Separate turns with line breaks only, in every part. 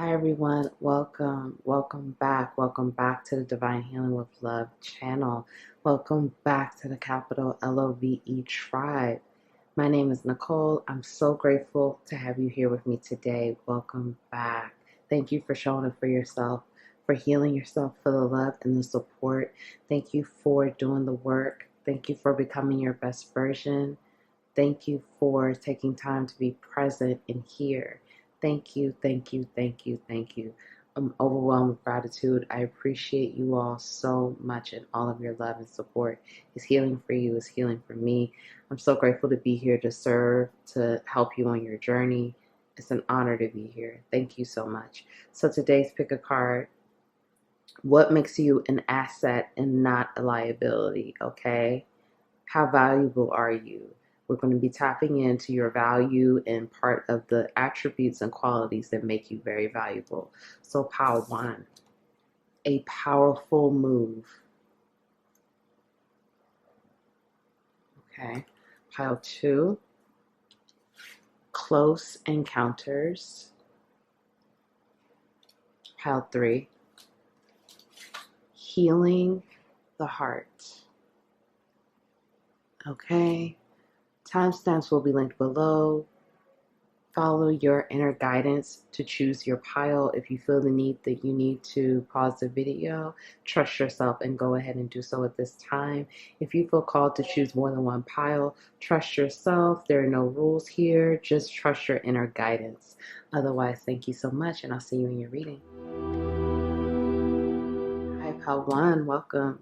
Hi everyone, welcome back to the Divine Healing with Love channel. Welcome back to the capital LOVE tribe. My name is Nicole. I'm so grateful to have you here with me today. Welcome back. Thank you for showing up for yourself, for healing yourself, for the love and the support. Thank you for doing the work. Thank you for becoming your best version. Thank you for taking time to be present and here. Thank you, thank you, thank you, thank you. I'm overwhelmed with gratitude. I appreciate you all so much, and all of your love and support is healing for you, is healing for me. I'm so grateful to be here to serve, to help you on your journey. It's an honor to be here. Thank you so much. So today's pick a card. What makes you an asset and not a liability? Okay. How valuable are you? We're going to be tapping into your value and part of the attributes and qualities that make you very valuable. So pile one, a powerful move. Okay. Pile two, close encounters. Pile three, healing the heart. Okay. Timestamps will be linked below. Follow your inner guidance to choose your pile. If you feel the need that you need to pause the video, trust yourself and go ahead and do so at this time. If you feel called to choose more than one pile, trust yourself. There are no rules here. Just trust your inner guidance. Otherwise, thank you so much, and I'll see you in your reading. Hi, Pile One.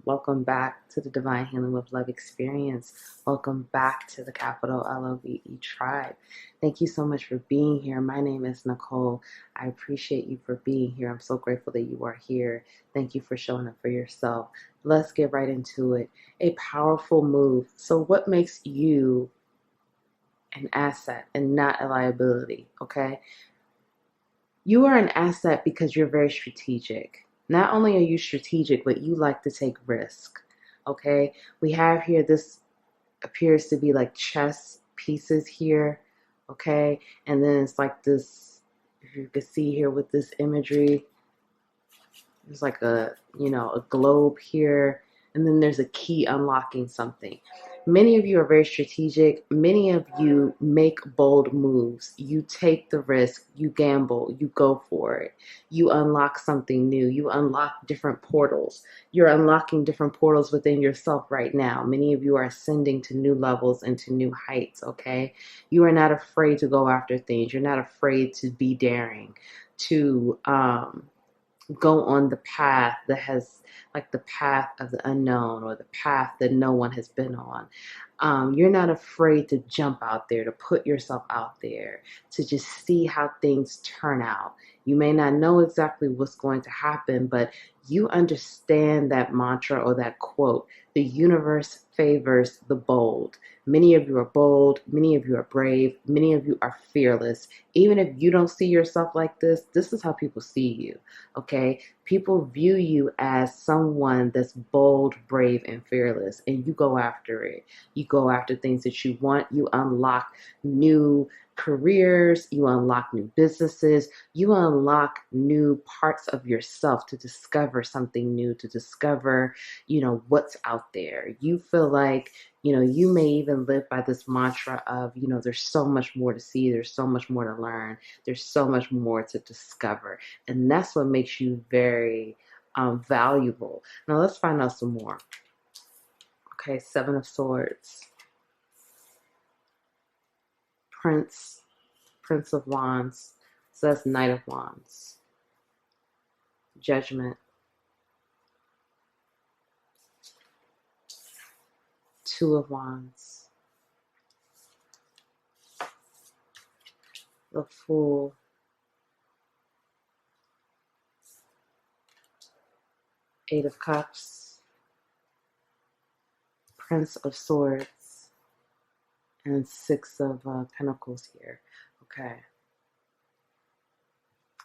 Welcome back to the Divine Healing with Love experience. Welcome back to the capital LOVE tribe. Thank you so much for being here. My name is Nicole. I appreciate you for being here. I'm so grateful that you are here. Thank you for showing up for yourself. Let's get right into it. A powerful move. So what makes you an asset and not a liability? Okay. You are an asset because you're very strategic. Not only are you strategic, but you like to take risk. Okay, we have here, this appears to be like chess pieces here. Okay, and then it's like this, if you can see here with this imagery, there's like a globe here, and then there's a key unlocking something. Many of you are very strategic. Many of you make bold moves. You take the risk, you gamble, you go for it. You unlock something new. You unlock different portals. You're unlocking different portals within yourself right now. Many of you are ascending to new levels and to new heights, okay? You are not afraid to go after things. You're not afraid to be daring, to go on the path that has, like, the path of the unknown, or the path that no one has been on. You're not afraid to jump out there, to put yourself out there, to just see how things turn out. You may not know exactly what's going to happen, but you understand that mantra or that quote: the universe favors the bold. Many of you are bold, many of you are brave, many of you are fearless. Even if you don't see yourself like this is how people see you. Okay, people view you as someone that's bold, brave, and fearless, and you go after it. You go after things that you want. You unlock new careers, you unlock new businesses, you unlock new parts of yourself to discover something new, to discover, what's out there. You feel like, you may even live by this mantra of, there's so much more to see, there's so much more to learn, there's so much more to discover. And that's what makes you very valuable. Now let's find out some more. Okay, Seven of Swords. Prince of Wands. So that's Knight of Wands. Judgment. Two of Wands. The Fool. Eight of Cups. Prince of Swords. And Six of Pentacles here. Okay.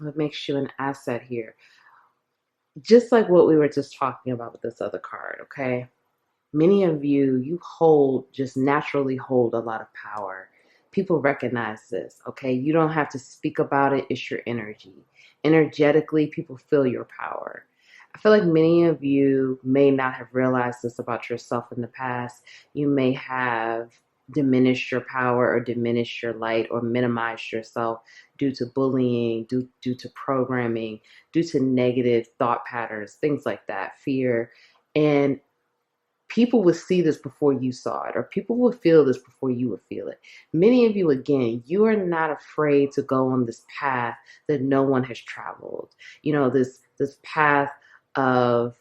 What makes you an asset here? Just like what we were just talking about with this other card, okay? Many of you just naturally hold a lot of power. people recognize this, okay? You don't have to speak about it. It's your energy. Energetically, people feel your power. I feel like many of you may not have realized this about yourself in the past. You may have diminished your power or diminished your light or minimized yourself due to bullying, due to programming, due to negative thought patterns, things like that, fear. And people would see this before you saw it, or people would feel this before you would feel it. Many of you, again, you are not afraid to go on this path that no one has traveled. You know, this path of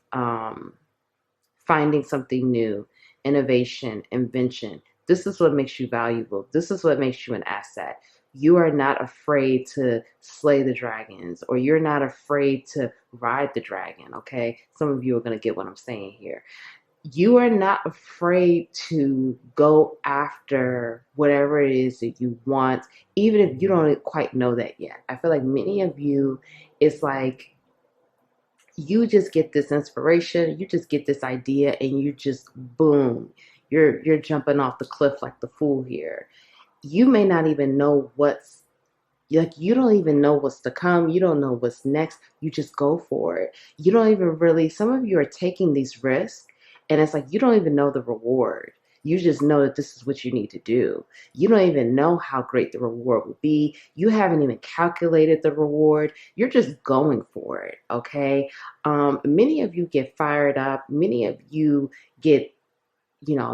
finding something new, innovation, invention. This is what makes you valuable. This is what makes you an asset. You are not afraid to slay the dragons, or you're not afraid to ride the dragon, okay? Some of you are going to get what I'm saying here. You are not afraid to go after whatever it is that you want, even if you don't quite know that yet. I feel like many of you, it's like you just get this inspiration, you just get this idea, and you just boom, you're jumping off the cliff like the fool here. You may not even know what's like, you don't even know what's to come. You don't know what's next. You just go for it. You don't even really, some of you are taking these risks, and it's like you don't even know the reward. You just know that this is what you need to do. You don't even know how great the reward will be. You haven't even calculated the reward. You're just going for it, okay? Many of you get fired up. Many of you get,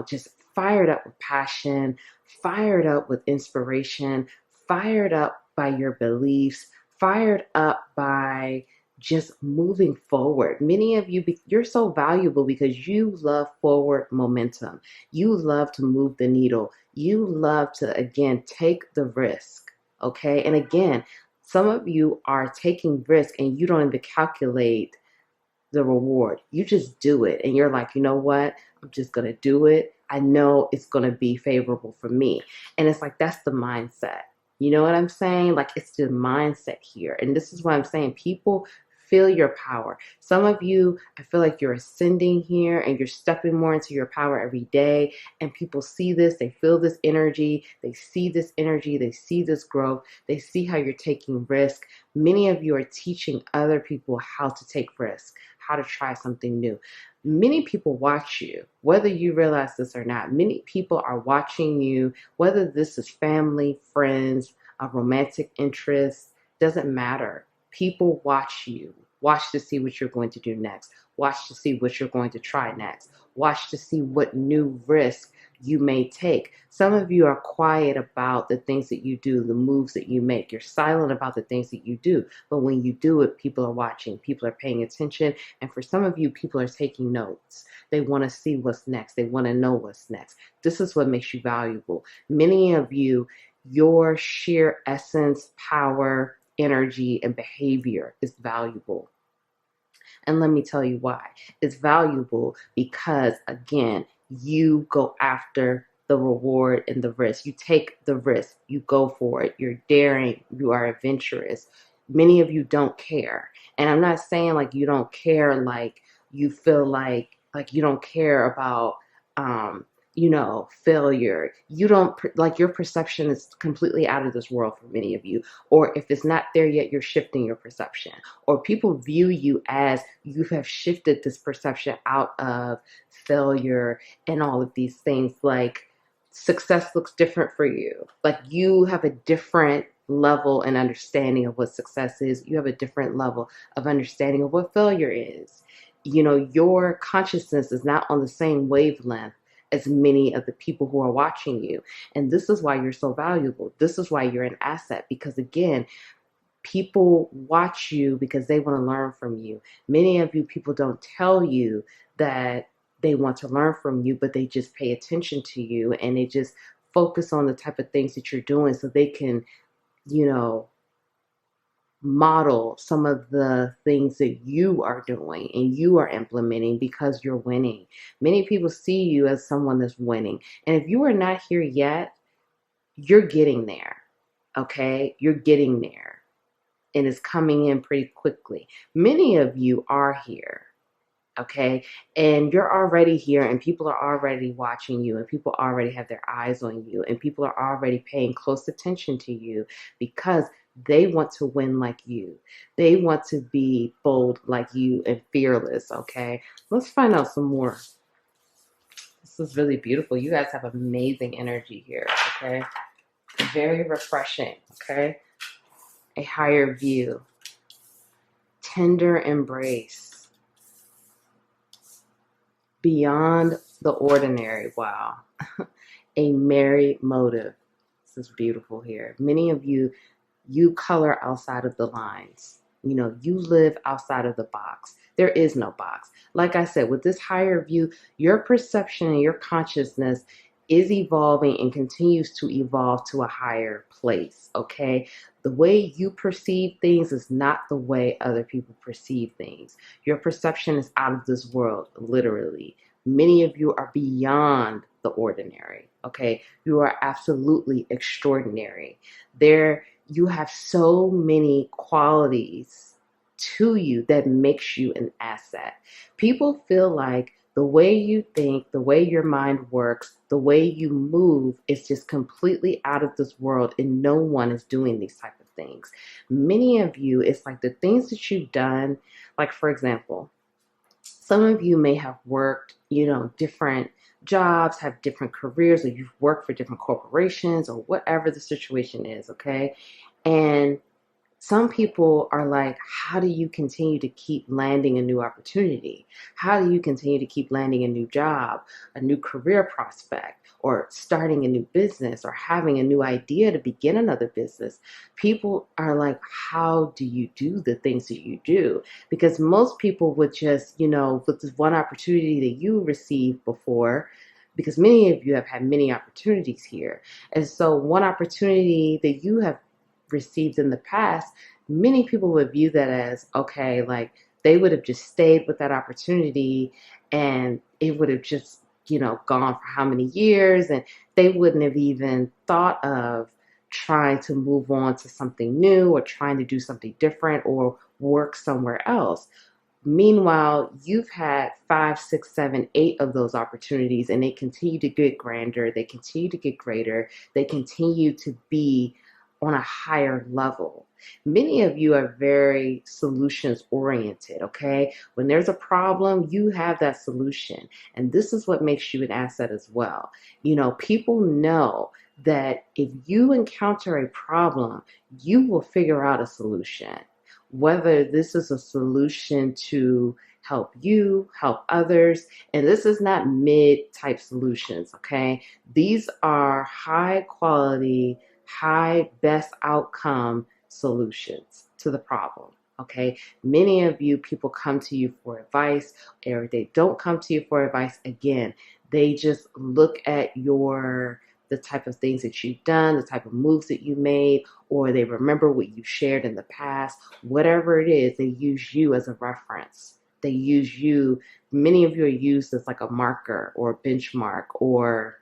just fired up with passion, fired up with inspiration, fired up by your beliefs, fired up by just moving forward. Many of you, you're so valuable because you love forward momentum. You love to move the needle. You love to, again, take the risk. Okay. And again, some of you are taking risk and you don't even calculate the reward. You just do it. And you're like, you know what? I'm just going to do it. I know it's going to be favorable for me. And it's like, that's the mindset. You know what I'm saying? Like, it's the mindset here. And this is what I'm saying. People feel your power. Some of you, I feel like you're ascending here and you're stepping more into your power every day. And people see this, they feel this energy, they see this energy, they see this growth, they see how you're taking risk. Many of you are teaching other people how to take risk, how to try something new. Many people watch you, whether you realize this or not. Many people are watching you, whether this is family, friends, a romantic interest, doesn't matter. People watch you. Watch to see what you're going to do next. Watch to see what you're going to try next. Watch to see what new risk you may take. Some of you are quiet about the things that you do, the moves that you make. You're silent about the things that you do. But when you do it, people are watching. People are paying attention. And for some of you, people are taking notes. They want to see what's next. They want to know what's next. This is what makes you valuable. Many of you, your sheer essence, power, energy, and behavior is valuable. And let me tell you why. It's valuable because, again, you go after the reward and the risk. You take the risk. You go for it. You're daring. You are adventurous. Many of you don't care. And I'm not saying like you don't care, like you feel like you don't care about failure. You don't, like, your perception is completely out of this world for many of you. Or if it's not there yet, you're shifting your perception. Or people view you as you have shifted this perception out of failure and all of these things. Like, success looks different for you. Like, you have a different level and understanding of what success is. You have a different level of understanding of what failure is. Your consciousness is not on the same wavelength as many of the people who are watching you. And this is why you're so valuable. This is why you're an asset, because again, people watch you because they want to learn from you. Many of you, people don't tell you that they want to learn from you, but they just pay attention to you and they just focus on the type of things that you're doing so they can, model some of the things that you are doing and you are implementing because you're winning. Many people see you as someone that's winning. And if you are not here yet, you're getting there. Okay? You're getting there. And it's coming in pretty quickly. Many of you are here. okay? And you're already here, and people are already watching you, and people already have their eyes on you, and people are already paying close attention to you because they want to win like you. They want to be bold like you and fearless, okay? Let's find out some more. This is really beautiful. You guys have amazing energy here, okay? Very refreshing, okay? A higher view, tender embrace, beyond the ordinary. Wow. A merry motive. This is beautiful here. Many of you, you color outside of the lines. You know, you live outside of the box. There is no box. Like I said, with this higher view, your perception and your consciousness is evolving and continues to evolve to a higher place, okay? The way you perceive things is not the way other people perceive things. Your perception is out of this world, literally. Many of you are beyond the ordinary, okay? You are absolutely extraordinary. You have so many qualities to you that makes you an asset. People feel like the way you think, the way your mind works, the way you move is just completely out of this world, and no one is doing these type of things. Many of you, it's like the things that you've done, like for example, some of you may have worked, different jobs, have different careers, or you've worked for different corporations or whatever the situation is, okay? And some people are like, how do you continue to keep landing a new opportunity? How do you continue to keep landing a new job, a new career prospect, or starting a new business, or having a new idea to begin another business? People are like, how do you do the things that you do? Because most people would just, with this one opportunity that you received before, because many of you have had many opportunities here. And so one opportunity that you have received in the past, many people would view that as, okay, like they would have just stayed with that opportunity and it would have just, gone for how many years, and they wouldn't have even thought of trying to move on to something new or trying to do something different or work somewhere else. Meanwhile, you've had 5, 6, 7, 8 of those opportunities, and they continue to get grander, they continue to get greater, they continue to be on a higher level. Many of you are very solutions oriented, okay? When there's a problem, you have that solution. And this is what makes you an asset as well. People know that if you encounter a problem, you will figure out a solution. Whether this is a solution to help you, help others, and this is not mid-type solutions, okay? These are high quality, high best outcome solutions to the problem, okay? Many of you, people come to you for advice, or they don't come to you for advice. Again, they just look at the type of things that you've done, the type of moves that you made, or they remember what you shared in the past. Whatever it is, they use you as a reference. They use you, many of you are used as like a marker or a benchmark, or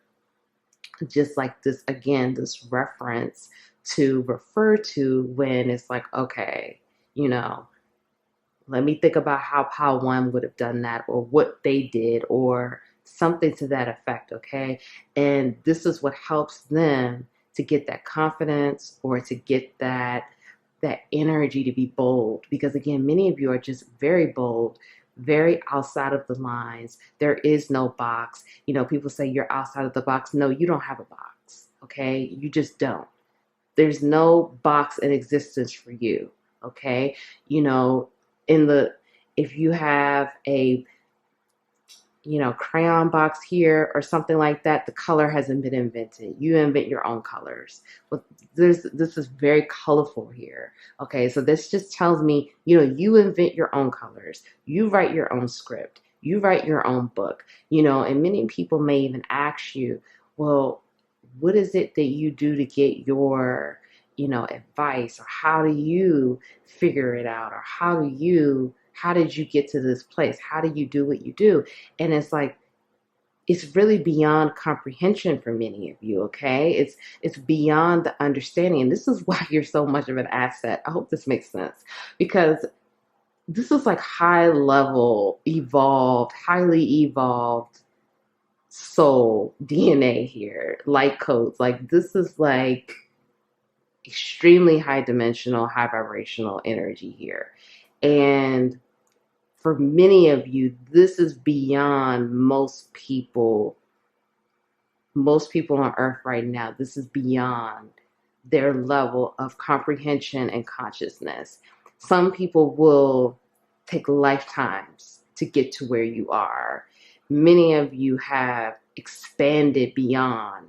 just like this, again, this reference to refer to when it's like, okay, let me think about how one would have done that, or what they did, or something to that effect, okay? And this is what helps them to get that confidence, or to get that energy to be bold. Because again, many of you are just very bold, very outside of the lines. There is no box. People say you're outside of the box. No, you don't have a box, okay? You just don't. There's no box in existence for you, okay? If you have a crayon box here or something like that, the color hasn't been invented. You invent your own colors. But this is very colorful here. Okay, so this just tells me, you invent your own colors. You write your own script. You write your own book. And many people may even ask you, well, what is it that you do to get your, advice, or how do you figure it out, or how did you get to this place? How do you do what you do? And it's like, it's really beyond comprehension for many of you, okay? It's beyond the understanding. And this is why you're so much of an asset. I hope this makes sense. Because this is like high level, evolved, highly evolved soul DNA here, light codes. Like this is like extremely high dimensional, high vibrational energy here. And for many of you, this is beyond most people on earth right now. This is beyond their level of comprehension and consciousness. Some people will take lifetimes to get to where you are. Many of you have expanded beyond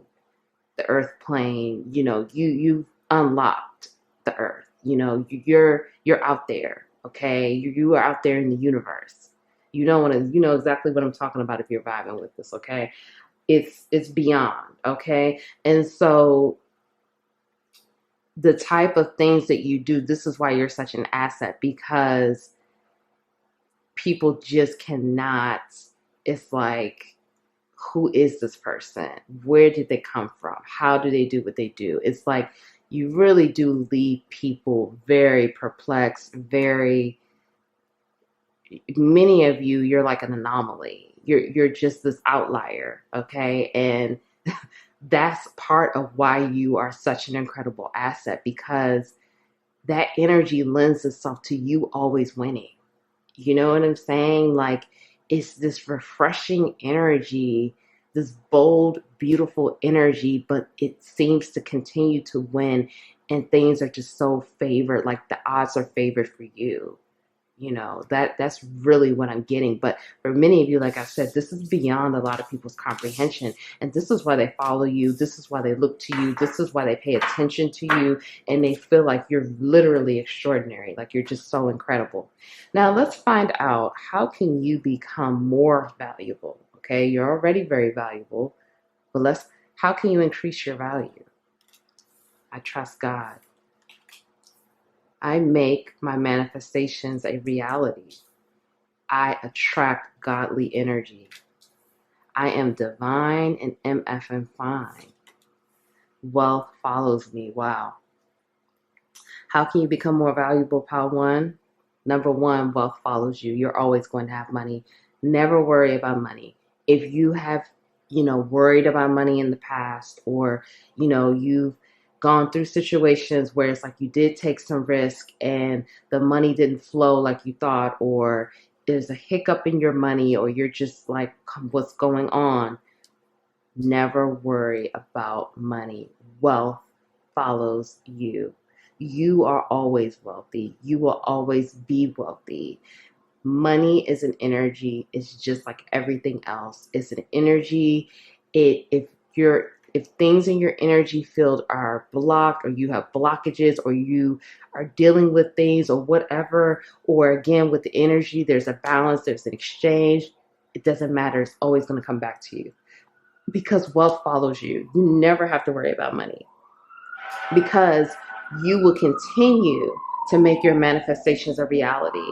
the earth plane. You've unlocked the earth. You're out there, okay? You are out there in the universe. You know exactly what I'm talking about if you're vibing with this, okay? It's beyond, okay? And so the type of things that you do, this is why you're such an asset, because people just cannot, it's like, who is this person? Where did they come from? How do they do what they do? It's like you really do leave people very perplexed, many of you, you're like an anomaly. You're just this outlier, okay? And that's part of why you are such an incredible asset, because that energy lends itself to you always winning. You know what I'm saying? Like, it's this refreshing energy, this bold, beautiful energy, but it seems to continue to win, and things are just so favored, like the odds are favored for you. That's really what I'm getting. But for many of you, like I said, this is beyond a lot of people's comprehension. And this is why they follow you. This is why they look to you. This is why they pay attention to you. And they feel like you're literally extraordinary. Like you're just so incredible. Now let's find out, how can you become more valuable? Okay, you're already very valuable. But how can you increase your value? I trust God. I make my manifestations a reality. I attract godly energy. I am divine and MF and fine. Wealth follows me. Wow. How can you become more valuable, Pile One? Number one, wealth follows you. You're always going to have money. Never worry about money. If you have, worried about money in the past, or, you've gone through situations where it's like you did take some risk and the money didn't flow like you thought, or there's a hiccup in your money, or you're just like, what's going on? Never worry about money. Wealth follows you. You are always wealthy. You will always be wealthy. Money is an energy. It's just like everything else. It's an energy. If things in your energy field are blocked, or you have blockages, or you are dealing with things or whatever, or again with the energy, there's a balance, there's an exchange, it doesn't matter. It's always going to come back to you, because wealth follows you. You never have to worry about money, because you will continue to make your manifestations a reality.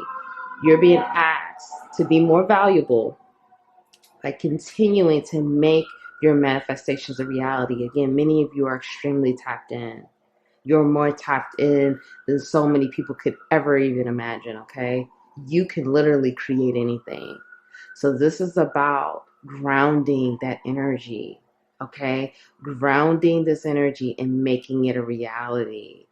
You're being asked to be more valuable by continuing to make your manifestations a reality. Again, many of you are extremely tapped in. You're more tapped in than so many people could ever even imagine, okay? You can literally create anything. So this is about grounding that energy, okay? Grounding this energy and making it a reality.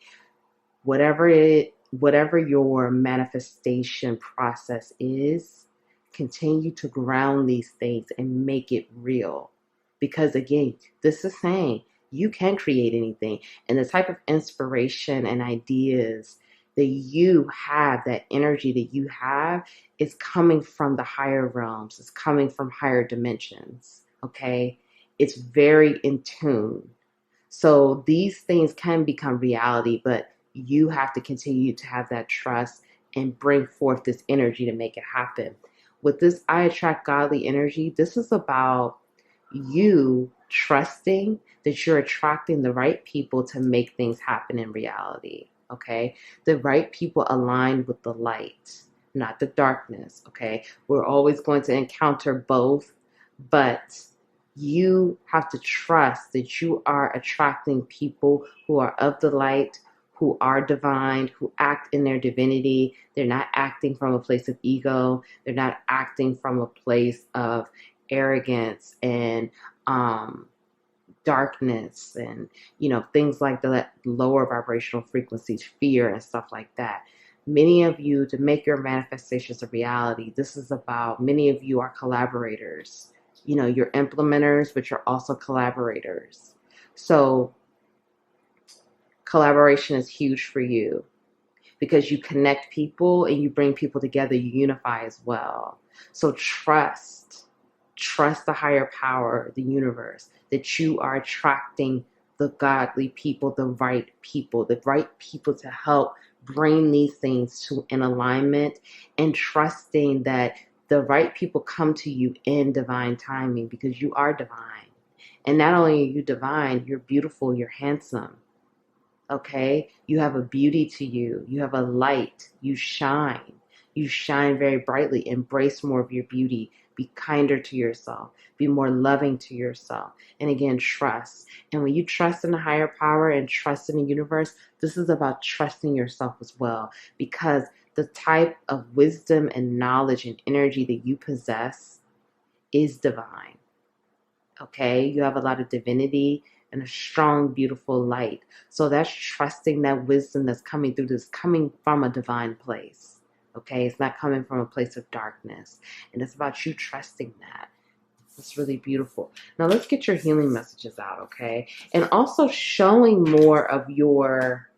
Whatever your manifestation process is, continue to ground these things and make it real. Because again, this is saying you can create anything. And the type of inspiration and ideas that you have, that energy that you have, is coming from the higher realms. It's coming from higher dimensions. Okay? It's very in tune. So these things can become reality, but you have to continue to have that trust and bring forth this energy to make it happen. With this I attract godly energy, this is about you trusting that you're attracting the right people to make things happen in reality, okay? The right people aligned with the light, not the darkness, okay? We're always going to encounter both, but you have to trust that you are attracting people who are of the light, who are divine, who act in their divinity. They're not acting from a place of ego. They're not acting from a place of arrogance and darkness and, things like the lower vibrational frequencies, fear and stuff like that. Many of you, to make your manifestations a reality, this is about, many of you are collaborators. You're implementers, but you're also collaborators. So collaboration is huge for you because you connect people and you bring people together, you unify as well. So trust the higher power, the universe, that you are attracting the godly people, the right people to help bring these things to an alignment, and trusting that the right people come to you in divine timing because you are divine. And not only are you divine, you're beautiful, you're handsome. Okay? You have a beauty to you. You have a light. You shine. You shine very brightly. Embrace more of your beauty. Be kinder to yourself. Be more loving to yourself. And again, trust. And when you trust in the higher power and trust in the universe, this is about trusting yourself as well. Because the type of wisdom and knowledge and energy that you possess is divine. Okay? You have a lot of divinity and a strong, beautiful light. So that's trusting that wisdom that's coming through this, coming from a divine place. Okay? It's not coming from a place of darkness. And it's about you trusting that. It's really beautiful. Now let's get your healing messages out, okay? And also showing more of your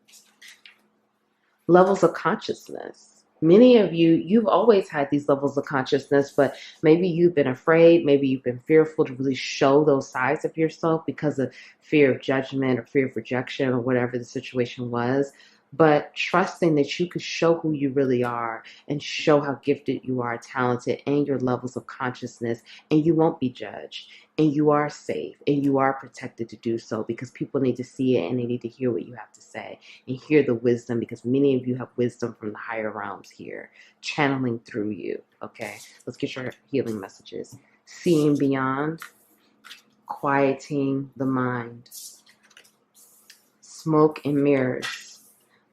levels of consciousness. Many of you, you've always had these levels of consciousness, but maybe you've been afraid, maybe you've been fearful to really show those sides of yourself because of fear of judgment or fear of rejection or whatever the situation was. But trusting that you could show who you really are and show how gifted you are, talented, and your levels of consciousness, and you won't be judged, and you are safe, and you are protected to do so because people need to see it and they need to hear what you have to say and hear the wisdom, because many of you have wisdom from the higher realms here channeling through you. Okay, let's get your healing messages. Seeing beyond, quieting the mind, smoke and mirrors,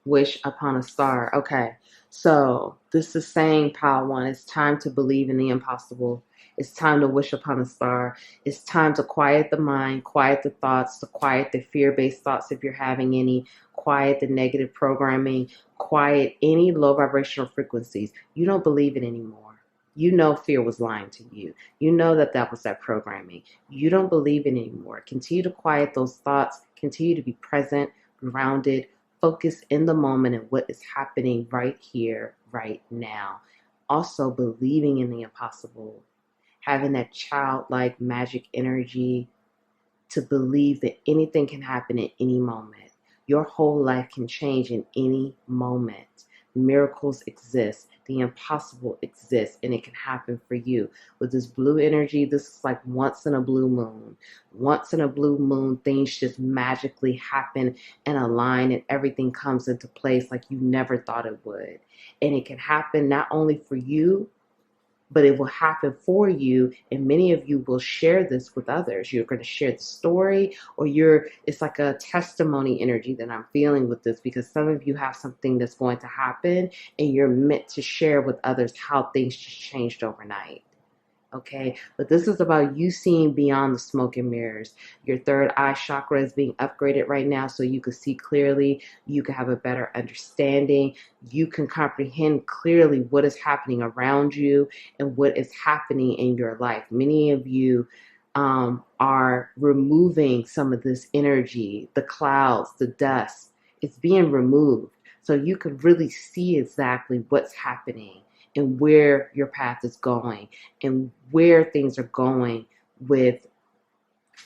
wish upon a star. Okay, so this is saying, Pile 1, it's time to believe in the impossible. It's time to wish upon a star. It's time to quiet the mind, quiet the thoughts, to quiet the fear-based thoughts if you're having any, quiet the negative programming, quiet any low vibrational frequencies. You don't believe it anymore. You know fear was lying to you. You know that was that programming. You don't believe it anymore. Continue to quiet those thoughts. Continue to be present, grounded, focus in the moment and what is happening right here, right now. Also believing in the impossible. Having that childlike magic energy to believe that anything can happen at any moment. Your whole life can change in any moment. Miracles exist. The impossible exists, and it can happen for you. With this blue energy, this is like once in a blue moon. Once in a blue moon, things just magically happen and align, and everything comes into place like you never thought it would. And it can happen not only for you, but it will happen for you, and many of you will share this with others. You're going to share the story, or it's like a testimony energy that I'm feeling with this, because some of you have something that's going to happen and you're meant to share with others how things just changed overnight. Okay, but this is about you seeing beyond the smoke and mirrors. Your third eye chakra is being upgraded right now so you can see clearly, you can have a better understanding, you can comprehend clearly what is happening around you and what is happening in your life. Many of you are removing some of this energy, the clouds, the dust. It's being removed so you can really see exactly what's happening and where your path is going and where things are going with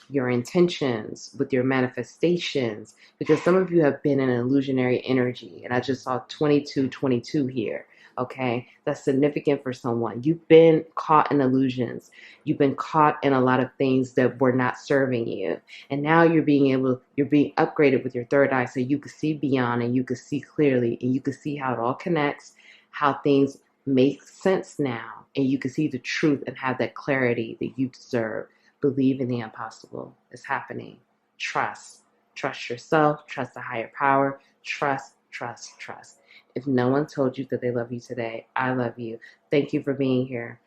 your intentions, with your manifestations, because some of you have been in an illusionary energy, and I just saw 2222 here. Okay, that's significant for someone. You've been caught in illusions. You've been caught in a lot of things that were not serving you, and now you're being upgraded with your third eye, so you can see beyond and you can see clearly, and you can see how it all connects, how things make sense now, and you can see the truth and have that clarity that you deserve. Believe in the impossible. It's happening. Trust yourself, trust the higher power, Trust, trust, trust. If no one told you that they love you today, I love you. Thank you for being here.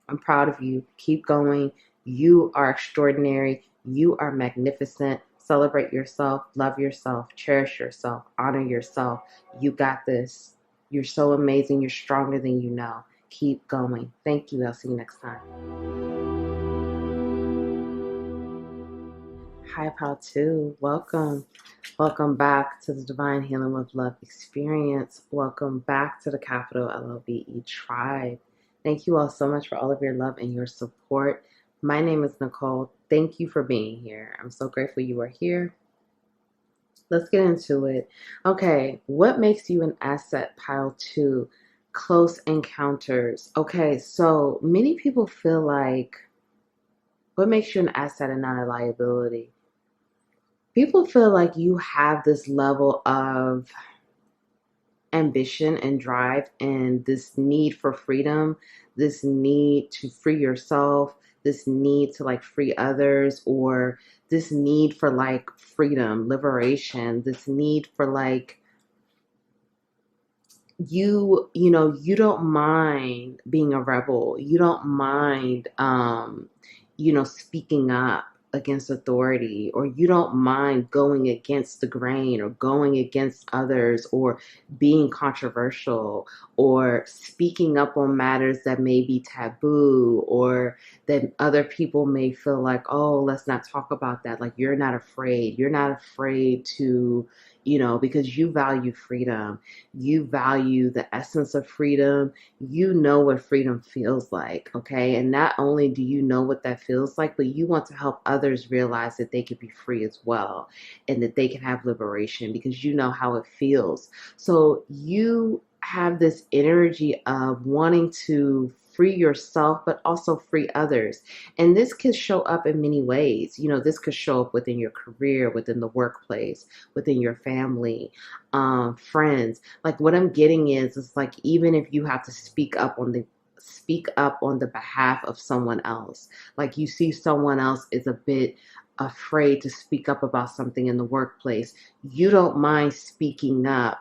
I'm proud of you. Keep going. You are extraordinary. You are magnificent. Celebrate yourself. Love yourself. Cherish yourself. Honor yourself. You got this. You're so amazing. You're stronger than you know. Keep going. Thank you. I'll see you next time. Hi, Pal 2. Welcome. Welcome back to the Divine Healing with Love experience. Welcome back to the Capital LOVE Tribe. Thank you all so much for all of your love and your support. My name is Nicole. Thank you for being here. I'm so grateful you are here. Let's get into it. Okay, what makes you an asset, Pile 2? Close encounters. Okay, so many people feel like, what makes you an asset and not a liability? People feel like you have this level of ambition and drive and this need for freedom, this need to free yourself, this need to like free others, or this need for like freedom, liberation, this need for like you don't mind being a rebel. You don't mind speaking up against authority, or you don't mind going against the grain or going against others or being controversial or speaking up on matters that may be taboo or that other people may feel like, oh, let's not talk about that. Like you're not afraid. You're not afraid to, because you value freedom. You value the essence of freedom. You know what freedom feels like, okay? And not only do you know what that feels like, but you want to help others realize that they can be free as well and that they can have liberation because you know how it feels. So you have this energy of wanting to free yourself, but also free others. And this could show up in many ways. This could show up within your career, within the workplace, within your family, friends. Like what I'm getting is like, even if you have to speak up on the behalf of someone else, like you see someone else is a bit afraid to speak up about something in the workplace, you don't mind speaking up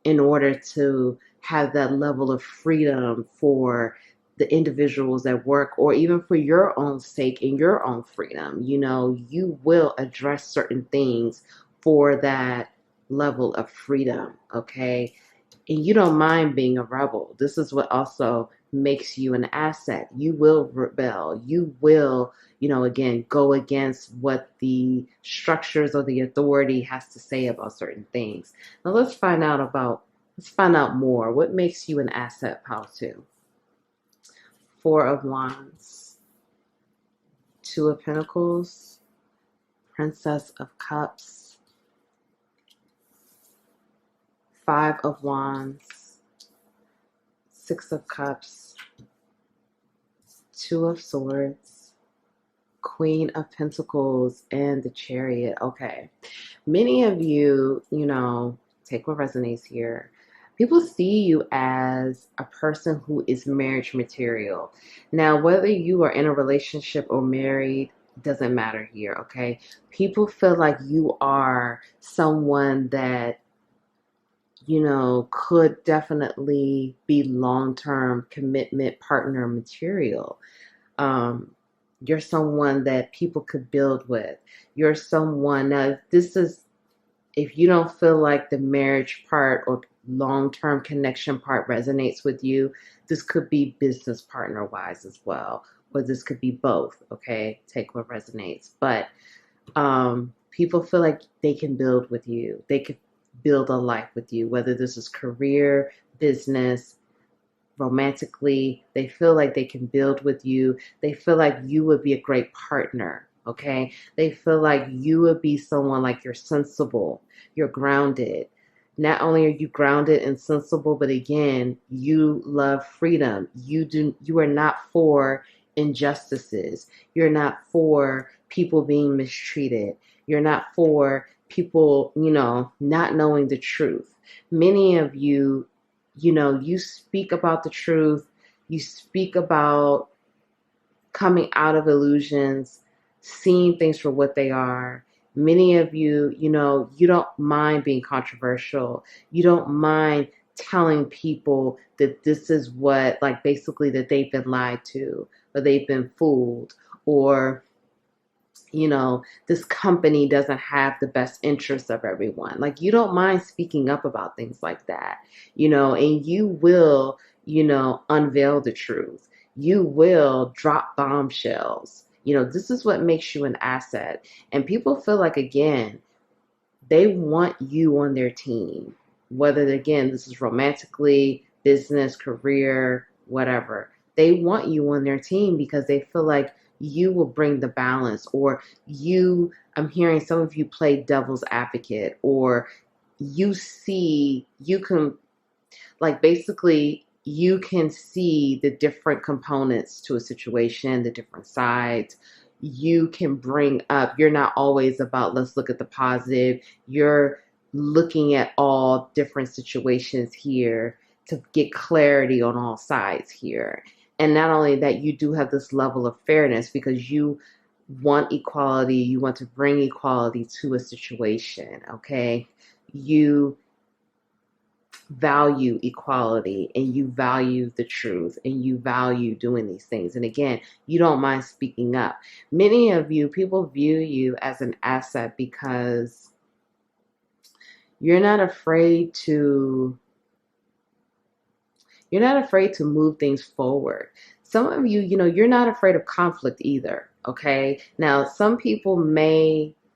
in order to have that level of freedom for the individuals at work, or even for your own sake and your own freedom. You will address certain things for that level of freedom, okay? And you don't mind being a rebel. This is what also makes you an asset. You will rebel. You will, again, go against what the structures or the authority has to say about certain things. Now let's find out more. What makes you an asset, Pal 2? 4 of Wands, 2 of Pentacles, Princess of Cups, 5 of Wands, 6 of Cups, 2 of Swords, Queen of Pentacles, and the Chariot. Okay. Many of you, take what resonates here. People see you as a person who is marriage material. Now, whether you are in a relationship or married, doesn't matter here, okay? People feel like you are someone that, could definitely be long-term commitment partner material. You're someone that people could build with. You're someone, now if you don't feel like the marriage part or long-term connection part resonates with you, this could be business partner wise as well, or this could be both, okay? Take what resonates. But people feel like they can build with you. They could build a life with you, whether this is career, business, romantically. They feel like they can build with you. They feel like you would be a great partner, okay? They feel like you would be someone like you're sensible, you're grounded. Not only are you grounded and sensible, but again, you love freedom. You are not for injustices. You're not for people being mistreated. You're not for people, not knowing the truth. Many of you, you speak about the truth. You speak about coming out of illusions, seeing things for what they are. Many of you, you don't mind being controversial. You don't mind telling people that this is what, like, basically that they've been lied to, or they've been fooled, or this company doesn't have the best interests of everyone. Like, you don't mind speaking up about things like that, and you will, unveil the truth. You will drop bombshells. This is what makes you an asset. And people feel like, again, they want you on their team, whether, again, this is romantically, business, career, whatever. They want you on their team because they feel like you will bring the balance, or I'm hearing some of you play devil's advocate, or you can, like, basically you can see the different components to a situation, the different sides. You can bring up, you're not always about, let's look at the positive. You're looking at all different situations here to get clarity on all sides here. And not only that, you do have this level of fairness because you want equality. You want to bring equality to a situation, okay? You value equality, and you value the truth, and you value doing these things. And again, you don't mind speaking up. Many of you, people view you as an asset because you're not afraid to move things forward. Some of you, you're not afraid of conflict either, okay? Now,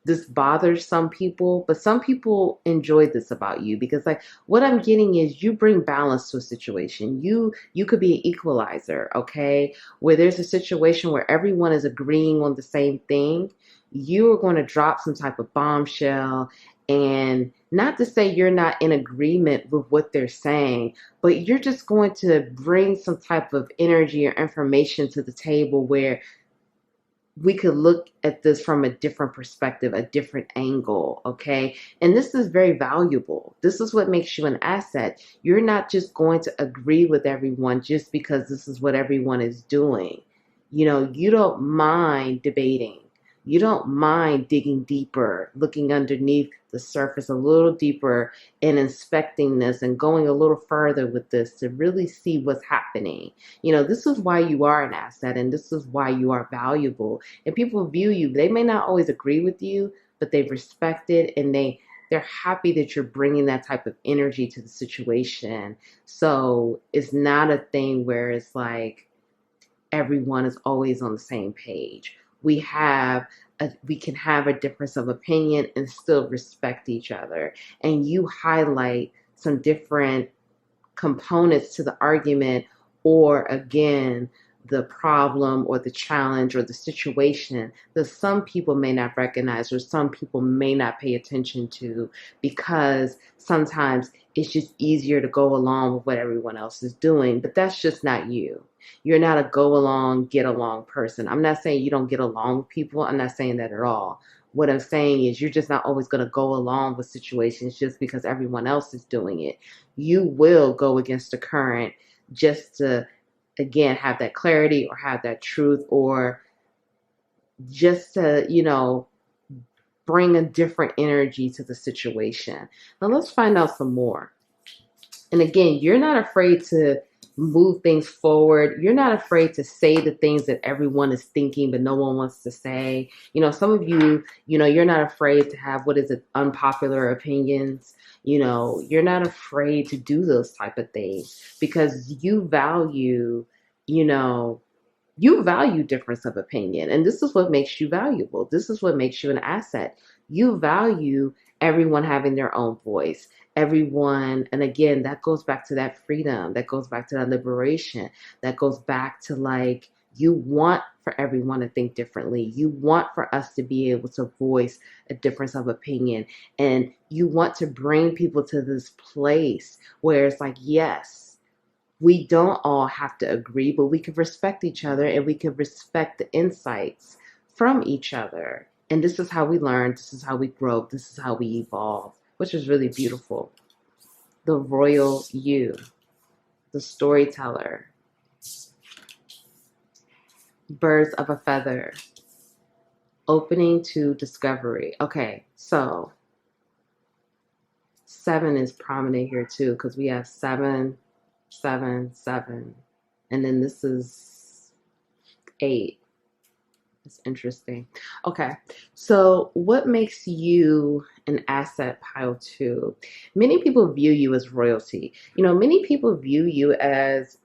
this bothers some people, but some people enjoy this about you because, like, what I'm getting is you bring balance to a situation. You could be an equalizer, okay? Where there's a situation where everyone is agreeing on the same thing, you are going to drop some type of bombshell. And not to say you're not in agreement with what they're saying, but you're just going to bring some type of energy or information to the table where we could look at this from a different perspective, a different angle, okay? And this is very valuable. This is what makes you an asset. You're not just going to agree with everyone just because this is what everyone is doing. You don't mind debating. You don't mind digging deeper, looking underneath the surface a little deeper and inspecting this and going a little further with this to really see what's happening. This is why you are an asset, and this is why you are valuable. And people view you. They may not always agree with you, but they respect it, and they're happy that you're bringing that type of energy to the situation. So it's not a thing where it's like everyone is always on the same page. We can have a difference of opinion and still respect each other. And you highlight some different components to the argument, or again, the problem or the challenge or the situation that some people may not recognize or some people may not pay attention to, because sometimes it's just easier to go along with what everyone else is doing. But that's just not you. You're not a go along, get along person. I'm not saying you don't get along with people. I'm not saying that at all. What I'm saying is you're just not always going to go along with situations just because everyone else is doing it. You will go against the current just to, again, have that clarity or have that truth, or just to, bring a different energy to the situation. Now let's find out some more. And again, you're not afraid to move things forward. You're not afraid to say the things that everyone is thinking, but no one wants to say. Some of you, you're not afraid to have, unpopular opinions. You're not afraid to do those type of things because you value difference of opinion. And this is what makes you valuable. This is what makes you an asset. You value everyone having their own voice. Everyone, and again, that goes back to that freedom. That goes back to that liberation. That goes back to, like, you want for everyone to think differently. You want for us to be able to voice a difference of opinion. And you want to bring people to this place where it's like, yes, we don't all have to agree, but we can respect each other and we can respect the insights from each other. And this is how we learn. This is how we grow. This is how we evolve, which is really beautiful. The royal you, the storyteller, birds of a feather, Opening to discovery. Okay, so 7 is prominent here too, because we have 7, 7, 7, and then this is 8. It's interesting. Okay, so what makes you an asset, pile 2? Many people view you as royalty. Many people view you as,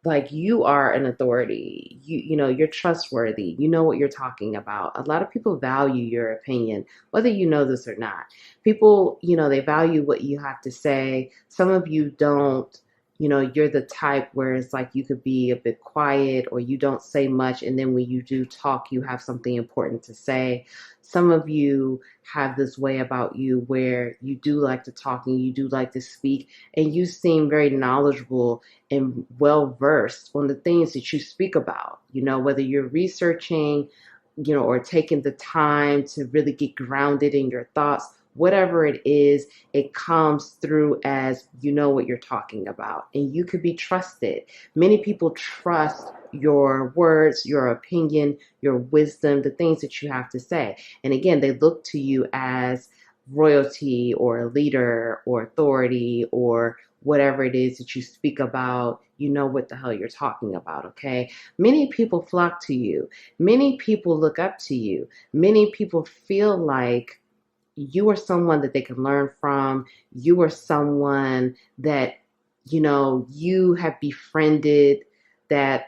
like you are an authority. You're trustworthy. You know what you're talking about. A lot of people value your opinion, whether you know this or not. People, they value what you have to say. Some of you don't. You're the type where it's like you could be a bit quiet or you don't say much, and then when you do talk, you have something important to say. Some of you have this way about you where you do like to talk and you do like to speak, and you seem very knowledgeable and well versed on the things that you speak about, whether you're researching, or taking the time to really get grounded in your thoughts, whatever it is, it comes through as you know what you're talking about, and you could be trusted. Many people trust your words, your opinion, your wisdom, the things that you have to say. And again, they look to you as royalty or a leader or authority or whatever it is that you speak about. You know what the hell you're talking about, okay? Many people flock to you. Many people look up to you. Many people feel like you are someone that they can learn from. You are someone that, you have befriended that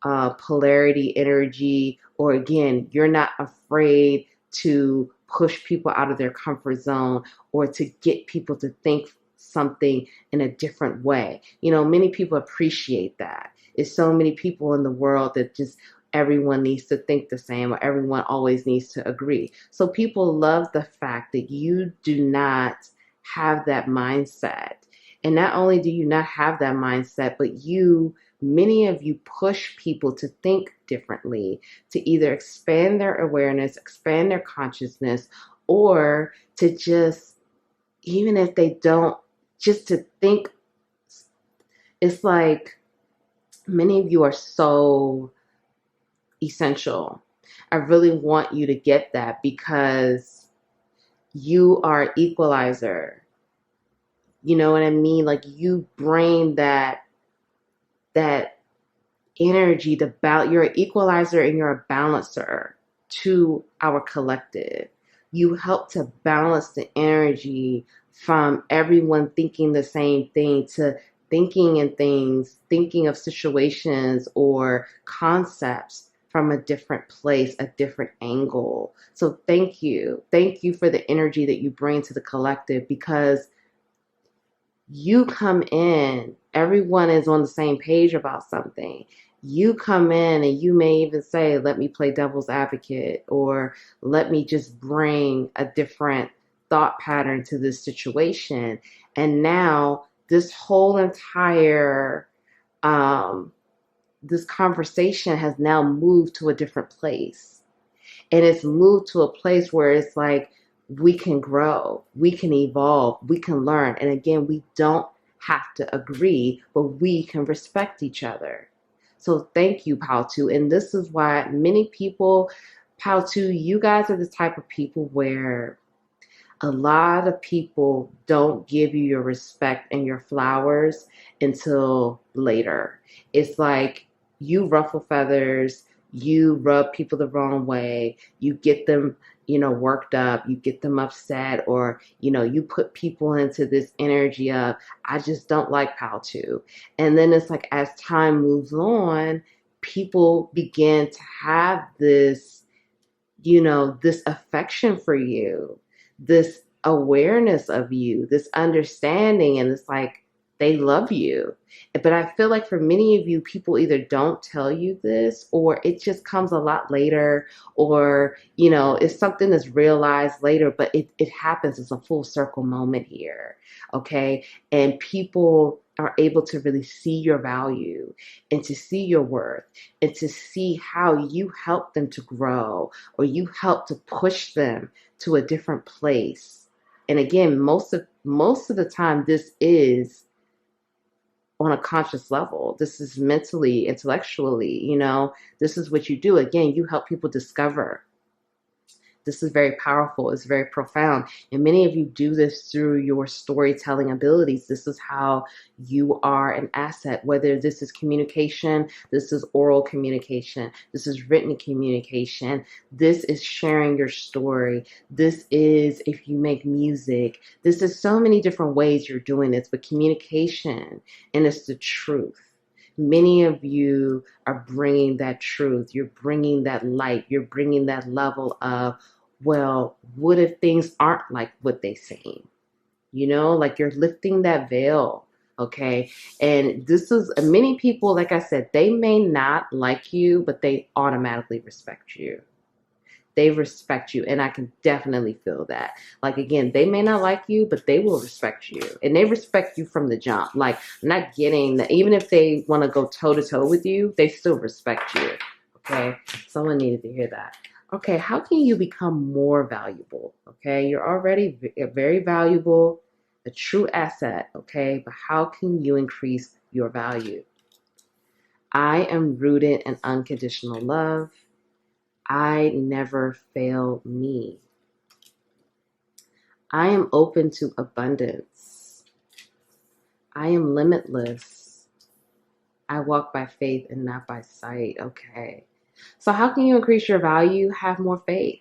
polarity energy, or again, you're not afraid to push people out of their comfort zone or to get people to think something in a different way. Many people appreciate that. There's so many people in the world that just everyone needs to think the same, or everyone always needs to agree. So people love the fact that you do not have that mindset. And not only do you not have that mindset, but many of you push people to think differently, to either expand their awareness, expand their consciousness, or to just, even if they don't, just to think. It's like many of you are so essential. I really want you to get that, because you are equalizer. You know what I mean? Like you bring that energy, you're an equalizer and you're a balancer to our collective. You help to balance the energy from everyone thinking the same thing to thinking in things, thinking of situations or concepts from a different place, a different angle. So thank you. Thank you for the energy that you bring to the collective, because you come in, everyone is on the same page about something. You come in and you may even say, let me play devil's advocate, or let me just bring a different thought pattern to this situation. And now this whole entire, this conversation has now moved to a different place. And it's moved to a place where it's like, we can grow, we can evolve, we can learn. And again, we don't have to agree, but we can respect each other. So thank you, Pal2. And this is why many people, Pal2, you guys are the type of people where a lot of people don't give you your respect and your flowers until later. It's like you ruffle feathers, you rub people the wrong way, you get them, worked up, you get them upset, or, you put people into this energy of, I just don't like Pal2. And then it's like, as time moves on, people begin to have this, this affection for you, this awareness of you, this understanding, and it's like they love you. But I feel like for many of you, people either don't tell you this, or it just comes a lot later, or, it's something that's realized later, but it happens. It's a full circle moment here, okay? And people are able to really see your value and to see your worth and to see how you help them to grow, or you help to push them to a different place. And again, most of the time, this is on a conscious level. This is mentally, intellectually, this is what you do. Again, you help people discover. This is very powerful. It's very profound. And many of you do this through your storytelling abilities. This is how you are an asset, whether this is communication, this is oral communication, this is written communication, this is sharing your story, this is if you make music, this is so many different ways you're doing this, but communication, and it's the truth. Many of you are bringing that truth. You're bringing that light. You're bringing that level of, well, what if things aren't like what they seem? Like you're lifting that veil, okay? And this is, many people, like I said, they may not like you, but they automatically respect you. They respect you, and I can definitely feel that. Like, again, they may not like you, but they will respect you, and they respect you from the jump. Like, I'm not getting that. Even if they want to go toe-to-toe with you, they still respect you, okay? Someone needed to hear that. Okay, how can you become more valuable? Okay, you're already very valuable, a true asset, okay? But how can you increase your value? I am rooted in unconditional love. I never fail me. I am open to abundance. I am limitless. I walk by faith and not by sight. Okay. So how can you increase your value? Have more faith.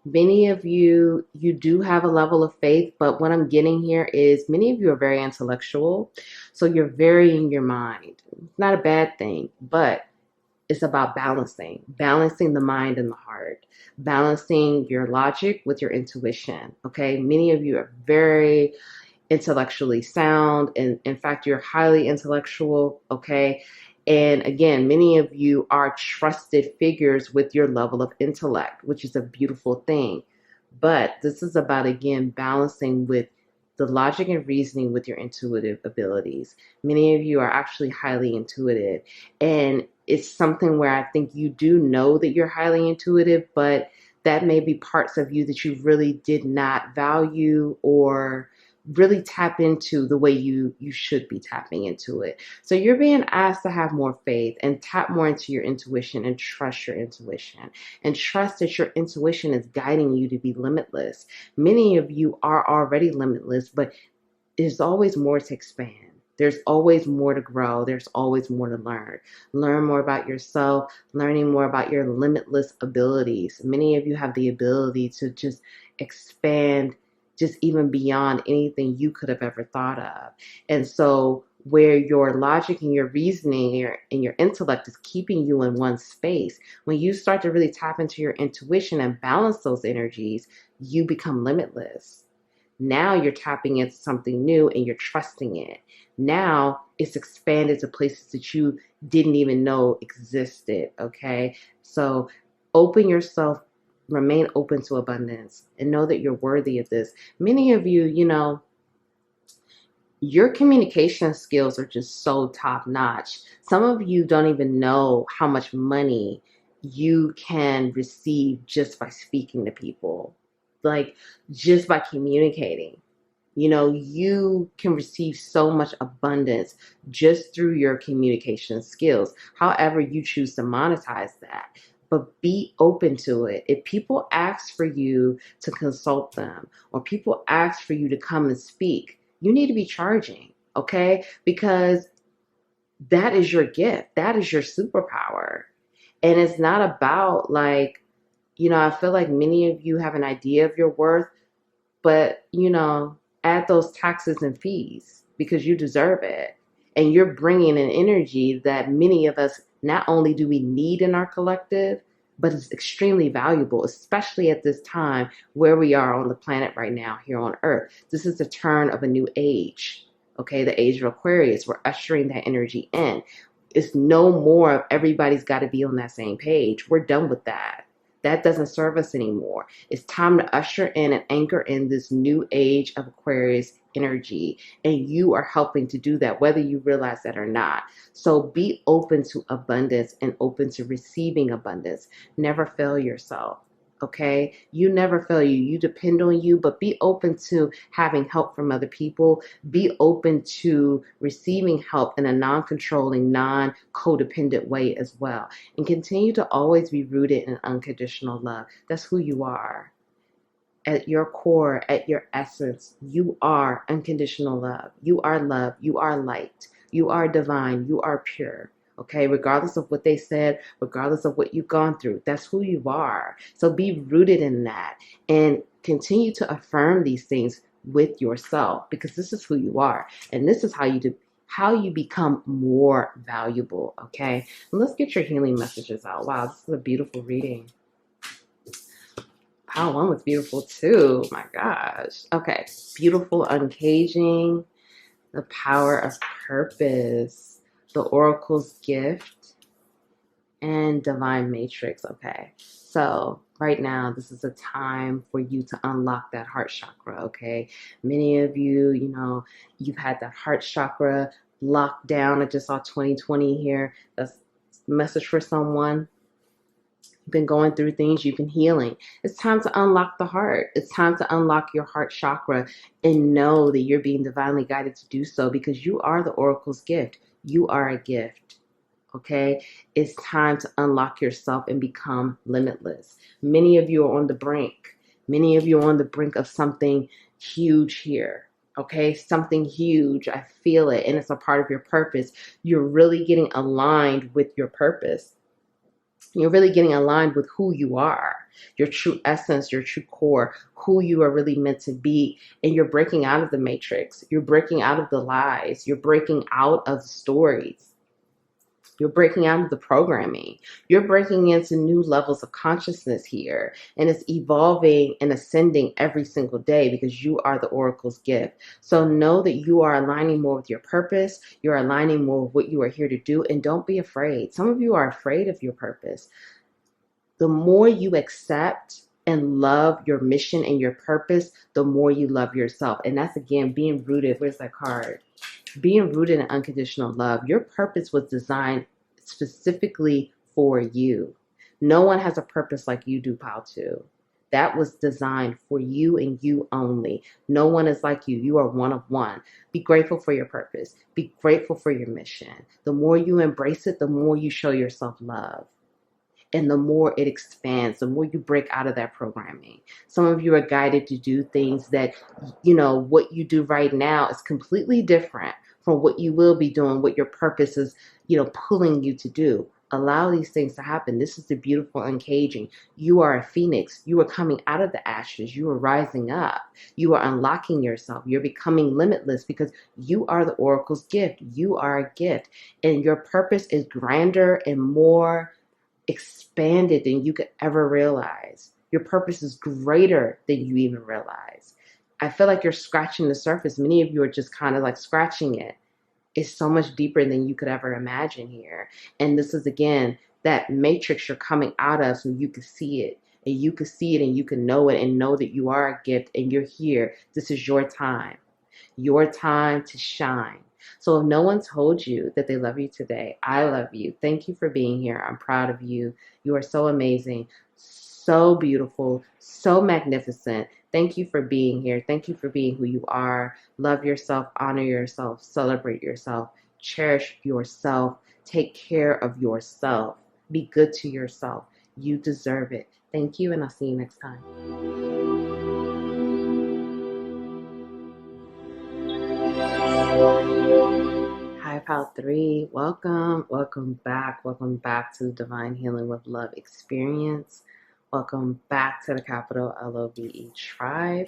Many of you do have a level of faith, but what I'm getting here is many of you are very intellectual. So you're very in your mind. It's not a bad thing, but it's about balancing the mind and the heart, balancing your logic with your intuition. Okay. Many of you are very intellectually sound. And in fact, you're highly intellectual. Okay. And again, many of you are trusted figures with your level of intellect, which is a beautiful thing. But this is about, again, balancing with the logic and reasoning with your intuitive abilities. Many of you are actually highly intuitive. And it's something where I think you do know that you're highly intuitive, but that may be parts of you that you really did not value or really tap into the way you should be tapping into it. So you're being asked to have more faith and tap more into your intuition and trust your intuition and trust that your intuition is guiding you to be limitless. Many of you are already limitless, but there's always more to expand. There's always more to grow. There's always more to learn. Learn more about yourself, learning more about your limitless abilities. Many of you have the ability to just expand just even beyond anything you could have ever thought of. And so where your logic and your reasoning and your intellect is keeping you in one space, when you start to really tap into your intuition and balance those energies, you become limitless. Now you're tapping into something new and you're trusting it. Now it's expanded to places that you didn't even know existed, okay? So open yourself, remain open to abundance, and know that you're worthy of this. Many of you, your communication skills are just so top notch. Some of you don't even know how much money you can receive just by speaking to people, like just by communicating. You can receive so much abundance just through your communication skills. However, you choose to monetize that. But be open to it. If people ask for you to consult them or people ask for you to come and speak, you need to be charging, okay? Because that is your gift. That is your superpower. And it's not about I feel like many of you have an idea of your worth, but, add those taxes and fees because you deserve it. And you're bringing an energy that many of us not only do we need in our collective, but it's extremely valuable, especially at this time where we are on the planet right now here on Earth. This is the turn of a new age, okay? The age of Aquarius. We're ushering that energy in. It's no more of everybody's got to be on that same page. We're done with that. That doesn't serve us anymore. It's time to usher in and anchor in this new age of Aquarius energy. And you are helping to do that, whether you realize that or not. So be open to abundance and open to receiving abundance. Never fail yourself. Okay, you never fail. You depend on you, but be open to having help from other people. Be open to receiving help in a non-controlling, non-codependent way as well. And continue to always be rooted in unconditional love. That's who you are. At your core, at your essence, you are unconditional love. You are love. You are light. You are divine. You are pure. Okay, regardless of what they said, regardless of what you've gone through, that's who you are. So be rooted in that and continue to affirm these things with yourself, because this is who you are and this is how you become more valuable. Okay, and let's get your healing messages out. Wow, this is a beautiful reading. Pile one was beautiful too. My gosh. Okay. Beautiful uncaging. The power of purpose. The oracle's gift. And divine matrix. Okay. So right now, this is a time for you to unlock that heart chakra. Okay. Many of you, you've had that heart chakra locked down. I just saw 2020 here. That's a message for someone. You've been going through things, you've been healing. It's time to unlock the heart. It's time to unlock your heart chakra and know that you're being divinely guided to do so, because you are the oracle's gift. You are a gift. Okay? It's time to unlock yourself and become limitless. Many of you are on the brink. Many of you are on the brink of something huge here. Okay? Something huge. I feel it. And it's a part of your purpose. You're really getting aligned with your purpose. You're really getting aligned with who you are, your true essence, your true core, who you are really meant to be. And you're breaking out of the matrix. You're breaking out of the lies. You're breaking out of the stories. You're breaking out of the programming. You're breaking into new levels of consciousness here. And it's evolving and ascending every single day, because you are the oracle's gift. So know that you are aligning more with your purpose. You're aligning more with what you are here to do. And don't be afraid. Some of you are afraid of your purpose. The more you accept and love your mission and your purpose, the more you love yourself. And that's, again, being rooted. Where's that card? Being rooted in unconditional love. Your purpose was designed specifically for you. No one has a purpose like you do, Pal 2. That was designed for you and you only. No one is like you. You are one of one. Be grateful for your purpose. Be grateful for your mission. The more you embrace it, the more you show yourself love. And the more it expands, the more you break out of that programming. Some of you are guided to do things that, what you do right now is completely different from what you will be doing, what your purpose is, pulling you to do. Allow these things to happen. This is the beautiful uncaging. You are a phoenix. You are coming out of the ashes. You are rising up. You are unlocking yourself. You're becoming limitless, because you are the oracle's gift. You are a gift. And your purpose is grander and more expanded than you could ever realize. Your purpose is greater than you even realize. I feel like you're scratching the surface. Many of you are just kind of like scratching it. It's so much deeper than you could ever imagine here. And this is, again, that matrix you're coming out of, so you can see it. And you can see it and you can know it, and know that you are a gift and you're here. This is your time. Your time to shine. So if no one told you that they love you today, I love you. Thank you for being here. I'm proud of you. You are so amazing, so beautiful, so magnificent. Thank you for being here. Thank you for being who you are. Love yourself, honor yourself, celebrate yourself, cherish yourself, take care of yourself. Be good to yourself. You deserve it. Thank you, and I'll see you next time. Hi, Pal 3. Welcome back to the Divine Healing with Love experience. Welcome back to the capital LOVE tribe.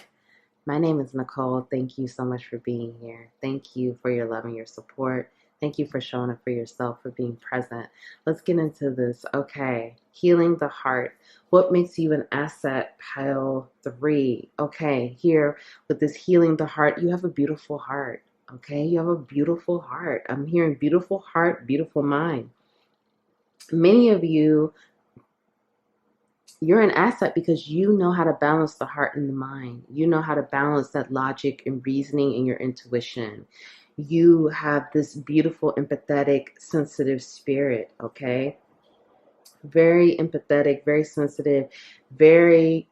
My name is Nicole. Thank you so much for being here. Thank you for your love and your support. Thank you for showing up for yourself, for being present. Let's get into this. Okay, healing the heart. What makes you an asset, Pile 3? Okay, here with this healing the heart, you have a beautiful heart. Okay, you have a beautiful heart. I'm hearing beautiful heart, beautiful mind. Many of you, you're an asset because you know how to balance the heart and the mind. You know how to balance that logic and reasoning and your intuition. You have this beautiful, empathetic, sensitive spirit, okay? very empathetic, very sensitive, very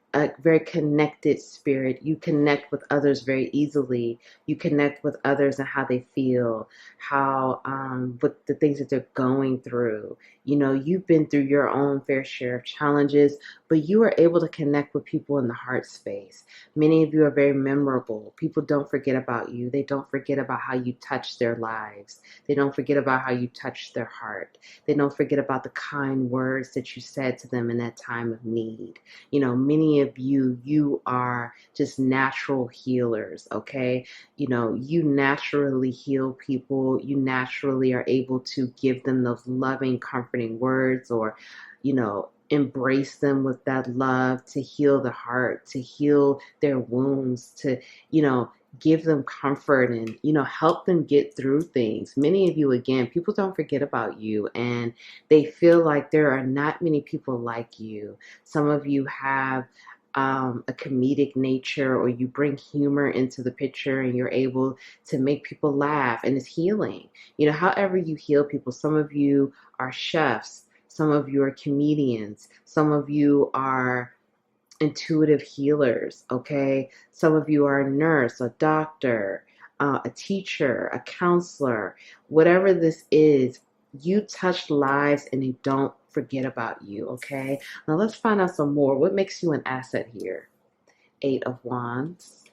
connected spirit. You connect with others very easily. You connect with others and how they feel, how with the things that they're going through. You know, you've been through your own fair share of challenges, but you are able to connect with people in the heart space. Many of you are very memorable. People don't forget about you. They don't forget about how you touched their lives. They don't forget about how you touched their heart. They don't forget about the kind words that you said to them in that time of need. You know, many of you, you are just natural healers, okay? You know, you naturally heal people. You naturally are able to give them those loving, comforting words, or, you know, embrace them with that love to heal the heart, to heal their wounds, to, you know, give them comfort and, you know, help them get through things. Many of you, again, people don't forget about you, and they feel like there are not many people like you. Some of you have a comedic nature, or you bring humor into the picture and you're able to make people laugh, and it's healing. You know, however you heal people, some of you are chefs, some of you are comedians, some of you are intuitive healers, okay? Some of you are a nurse, a doctor, a teacher, a counselor, whatever this is, you touch lives and they don't forget about you, okay? Now let's find out some more. What makes you an asset here? 8 of Wands,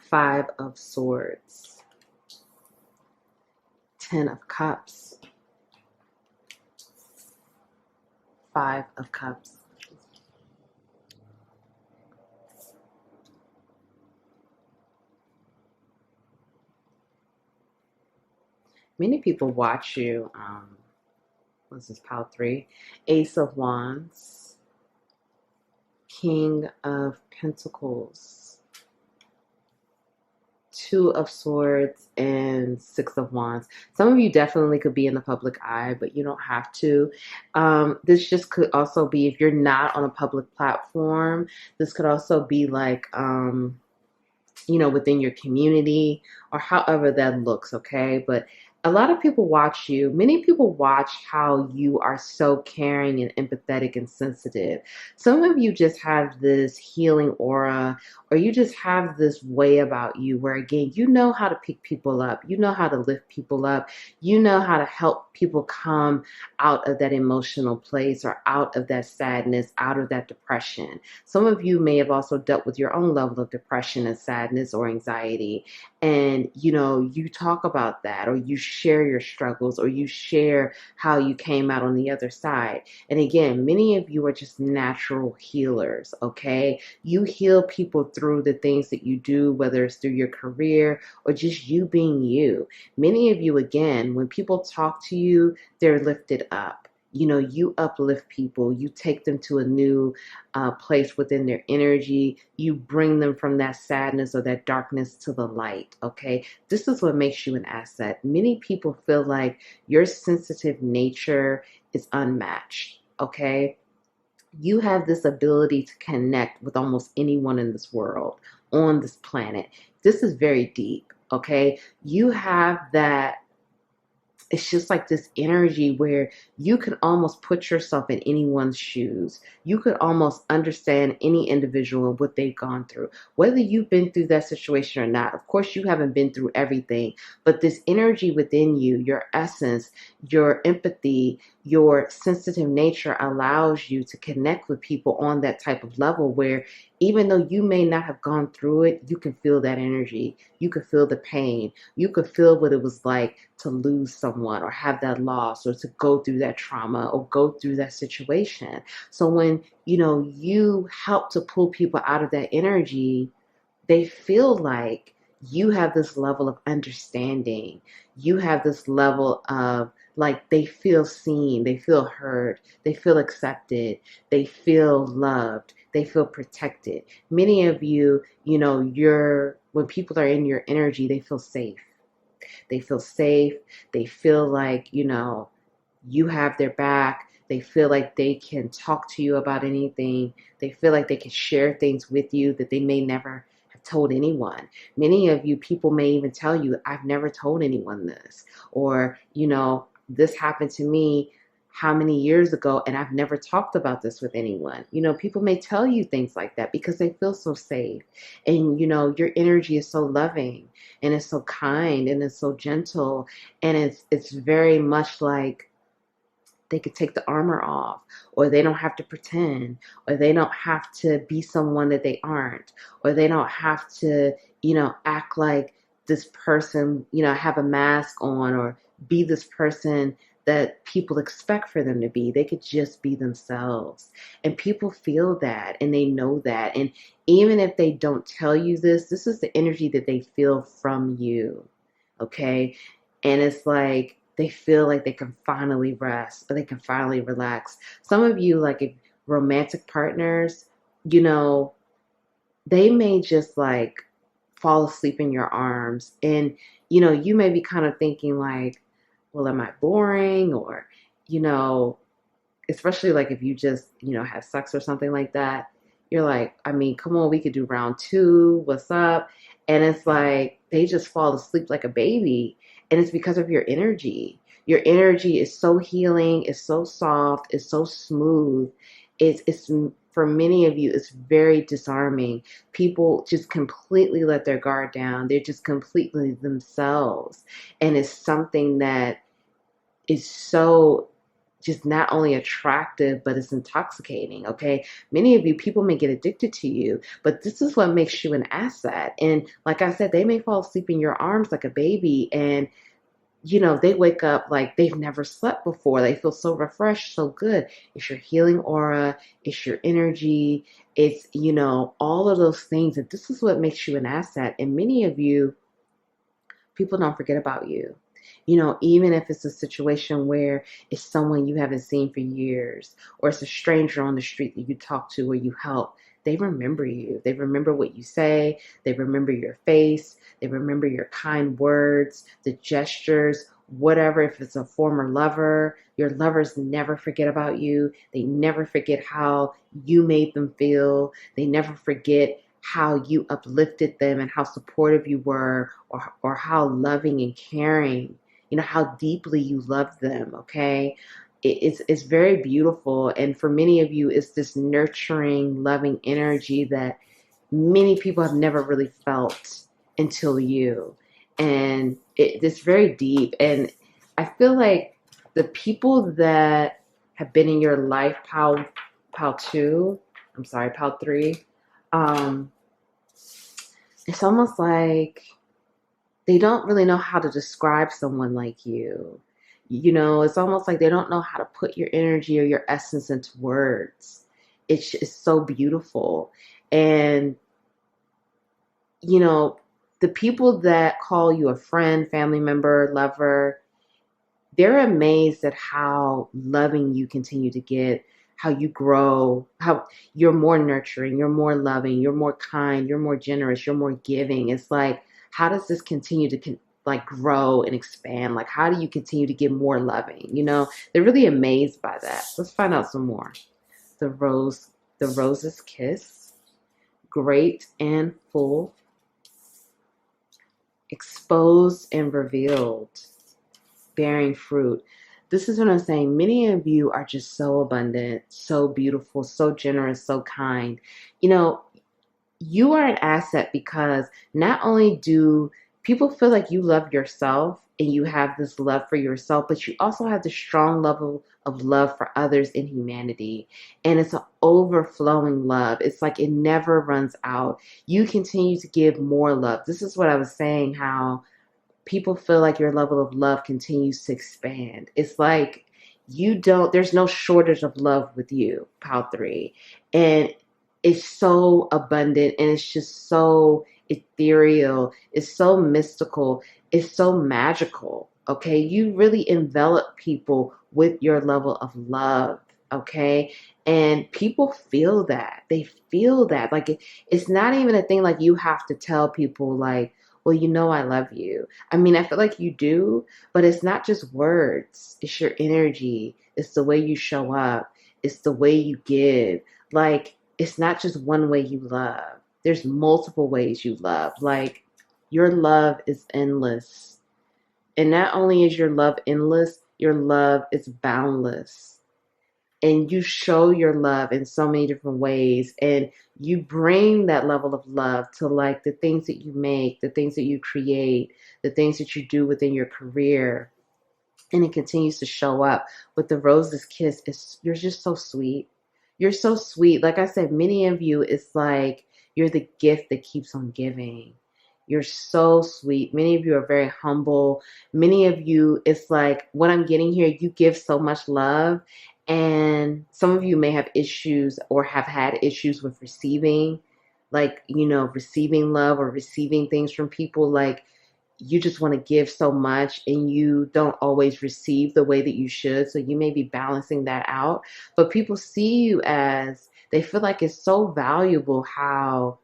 5 of Swords, 10 of Cups, 5 of Cups. Many people watch you. What's this, pile 3? Ace of Wands, King of Pentacles, 2 of Swords, and 6 of Wands. Some of you definitely could be in the public eye, but you don't have to. This just could also be, if you're not on a public platform, this could also be like, you know, within your community, or however that looks, okay? But a lot of people watch you. Many people watch how you are so caring and empathetic and sensitive. Some of you just have this healing aura, or you just have this way about you where, again, you know how to pick people up. You know how to lift people up. You know how to help people come out of that emotional place, or out of that sadness, out of that depression. Some of you may have also dealt with your own level of depression and sadness or anxiety. And, you know, you talk about that, or you share your struggles, or you share how you came out on the other side. And again, many of you are just natural healers, okay? You heal people through the things that you do, whether it's through your career or just you being you. Many of you, again, when people talk to you, they're lifted up. You know, you uplift people, you take them to a new place within their energy. You bring them from that sadness or that darkness to the light, okay? This is what makes you an asset. Many people feel like your sensitive nature is unmatched, okay? You have this ability to connect with almost anyone in this world, on this planet. This is very deep, okay? You have that. It's just like this energy where you can almost put yourself in anyone's shoes. You could almost understand any individual and what they've gone through, whether you've been through that situation or not. Of course, you haven't been through everything, but this energy within you, your essence, your empathy, your sensitive nature allows you to connect with people on that type of level where, even though you may not have gone through it, you can feel that energy. You can feel the pain. You could feel what it was like to lose someone, or have that loss, or to go through that trauma, or go through that situation. So when, you know, you help to pull people out of that energy, they feel like you have this level of understanding. You have this level of, like, they feel seen, they feel heard, they feel accepted, they feel loved, they feel protected. Many of you, you know, when people are in your energy, they feel safe. They feel safe. They feel like, you know, you have their back. They feel like they can talk to you about anything. They feel like they can share things with you that they may never have told anyone. Many of you, people may even tell you, I've never told anyone this. Or, you know, this happened to me. how many years ago, and I've never talked about this with anyone. People may tell you things like that because they feel so safe. And, your energy is so loving and it's so kind and it's so gentle. And it's very much like they could take the armor off, or they don't have to pretend, or they don't have to be someone that they aren't, or they don't have to, act like this person, have a mask on, or be this person that people expect for them to be. They could just be themselves. And people feel that and they know that. And even if they don't tell you this is the energy that they feel from you. Okay. And it's like they feel like they can finally rest, or they can finally relax. Some of you, like, if romantic partners, they may just like fall asleep in your arms. And, you may be kind of thinking like, well, am I boring? Or, you know, especially like if you just, have sex or something like that, you're like, I mean, come on, we could do round two. What's up? And it's like they just fall asleep like a baby. And it's because of your energy. Your energy is so healing, it's so soft, it's so smooth. It's for many of you, it's very disarming. People just completely let their guard down. They're just completely themselves. And it's something that is so just not only attractive, but it's intoxicating. Okay. Many of you, people may get addicted to you, but this is what makes you an asset. And like I said, they may fall asleep in your arms like a baby, and they wake up like they've never slept before. They feel so refreshed, so good. It's your healing aura, it's your energy, it's, all of those things. And this is what makes you an asset. And many of you, people don't forget about you. Even if it's a situation where it's someone you haven't seen for years, or it's a stranger on the street that you talk to or you help, they remember you. They remember what you say. They remember your face. They remember your kind words, the gestures, whatever. If it's a former lover, your lovers never forget about you. They never forget how you made them feel. They never forget how you uplifted them and how supportive you were, or how loving and caring, how deeply you love them. Okay. It's very beautiful. And for many of you, it's this nurturing, loving energy that many people have never really felt until you. And it's very deep. And I feel like the people that have been in your life, pal two, I'm sorry, pal three, it's almost like they don't really know how to describe someone like you. It's almost like they don't know how to put your energy or your essence into words. It's just so beautiful. And, the people that call you a friend, family member, lover, they're amazed at how loving you continue to get, how you grow, how you're more nurturing, you're more loving, you're more kind, you're more generous, you're more giving. It's like, how does this continue to grow and expand? Like, how do you continue to get more loving? They're really amazed by that. Let's find out some more. The rose's kiss, great and full, exposed and revealed, bearing fruit. This is what I'm saying. Many of you are just so abundant, so beautiful, so generous, so kind. You are an asset because not only do people feel like you love yourself and you have this love for yourself, but you also have this strong level of love for others in humanity. And it's an overflowing love. It's like it never runs out. You continue to give more love. This is what I was saying, how people feel like your level of love continues to expand. It's like there's no shortage of love with you, pal three. And it's so abundant, and it's just so ethereal. It's so mystical. It's so magical. Okay. You really envelop people with your level of love. Okay. And people feel that. They feel that. Like it's not even a thing like you have to tell people like, well, I love you. I mean, I feel like you do, but it's not just words. It's your energy. It's the way you show up. It's the way you give. Like, it's not just one way you love. There's multiple ways you love. Like, your love is endless. And not only is your love endless, your love is boundless. And you show your love in so many different ways. And you bring that level of love to like the things that you make, the things that you create, the things that you do within your career. And it continues to show up with the Rose's Kiss. You're just so sweet. You're so sweet. Like I said, many of you, it's like you're the gift that keeps on giving. You're so sweet. Many of you are very humble. Many of you, it's like what I'm getting here, you give so much love. And some of you may have issues or have had issues with receiving, like, receiving love or receiving things from people. Like, you just want to give so much and you don't always receive the way that you should. So you may be balancing that out. But people see you as, they feel like it's so valuable how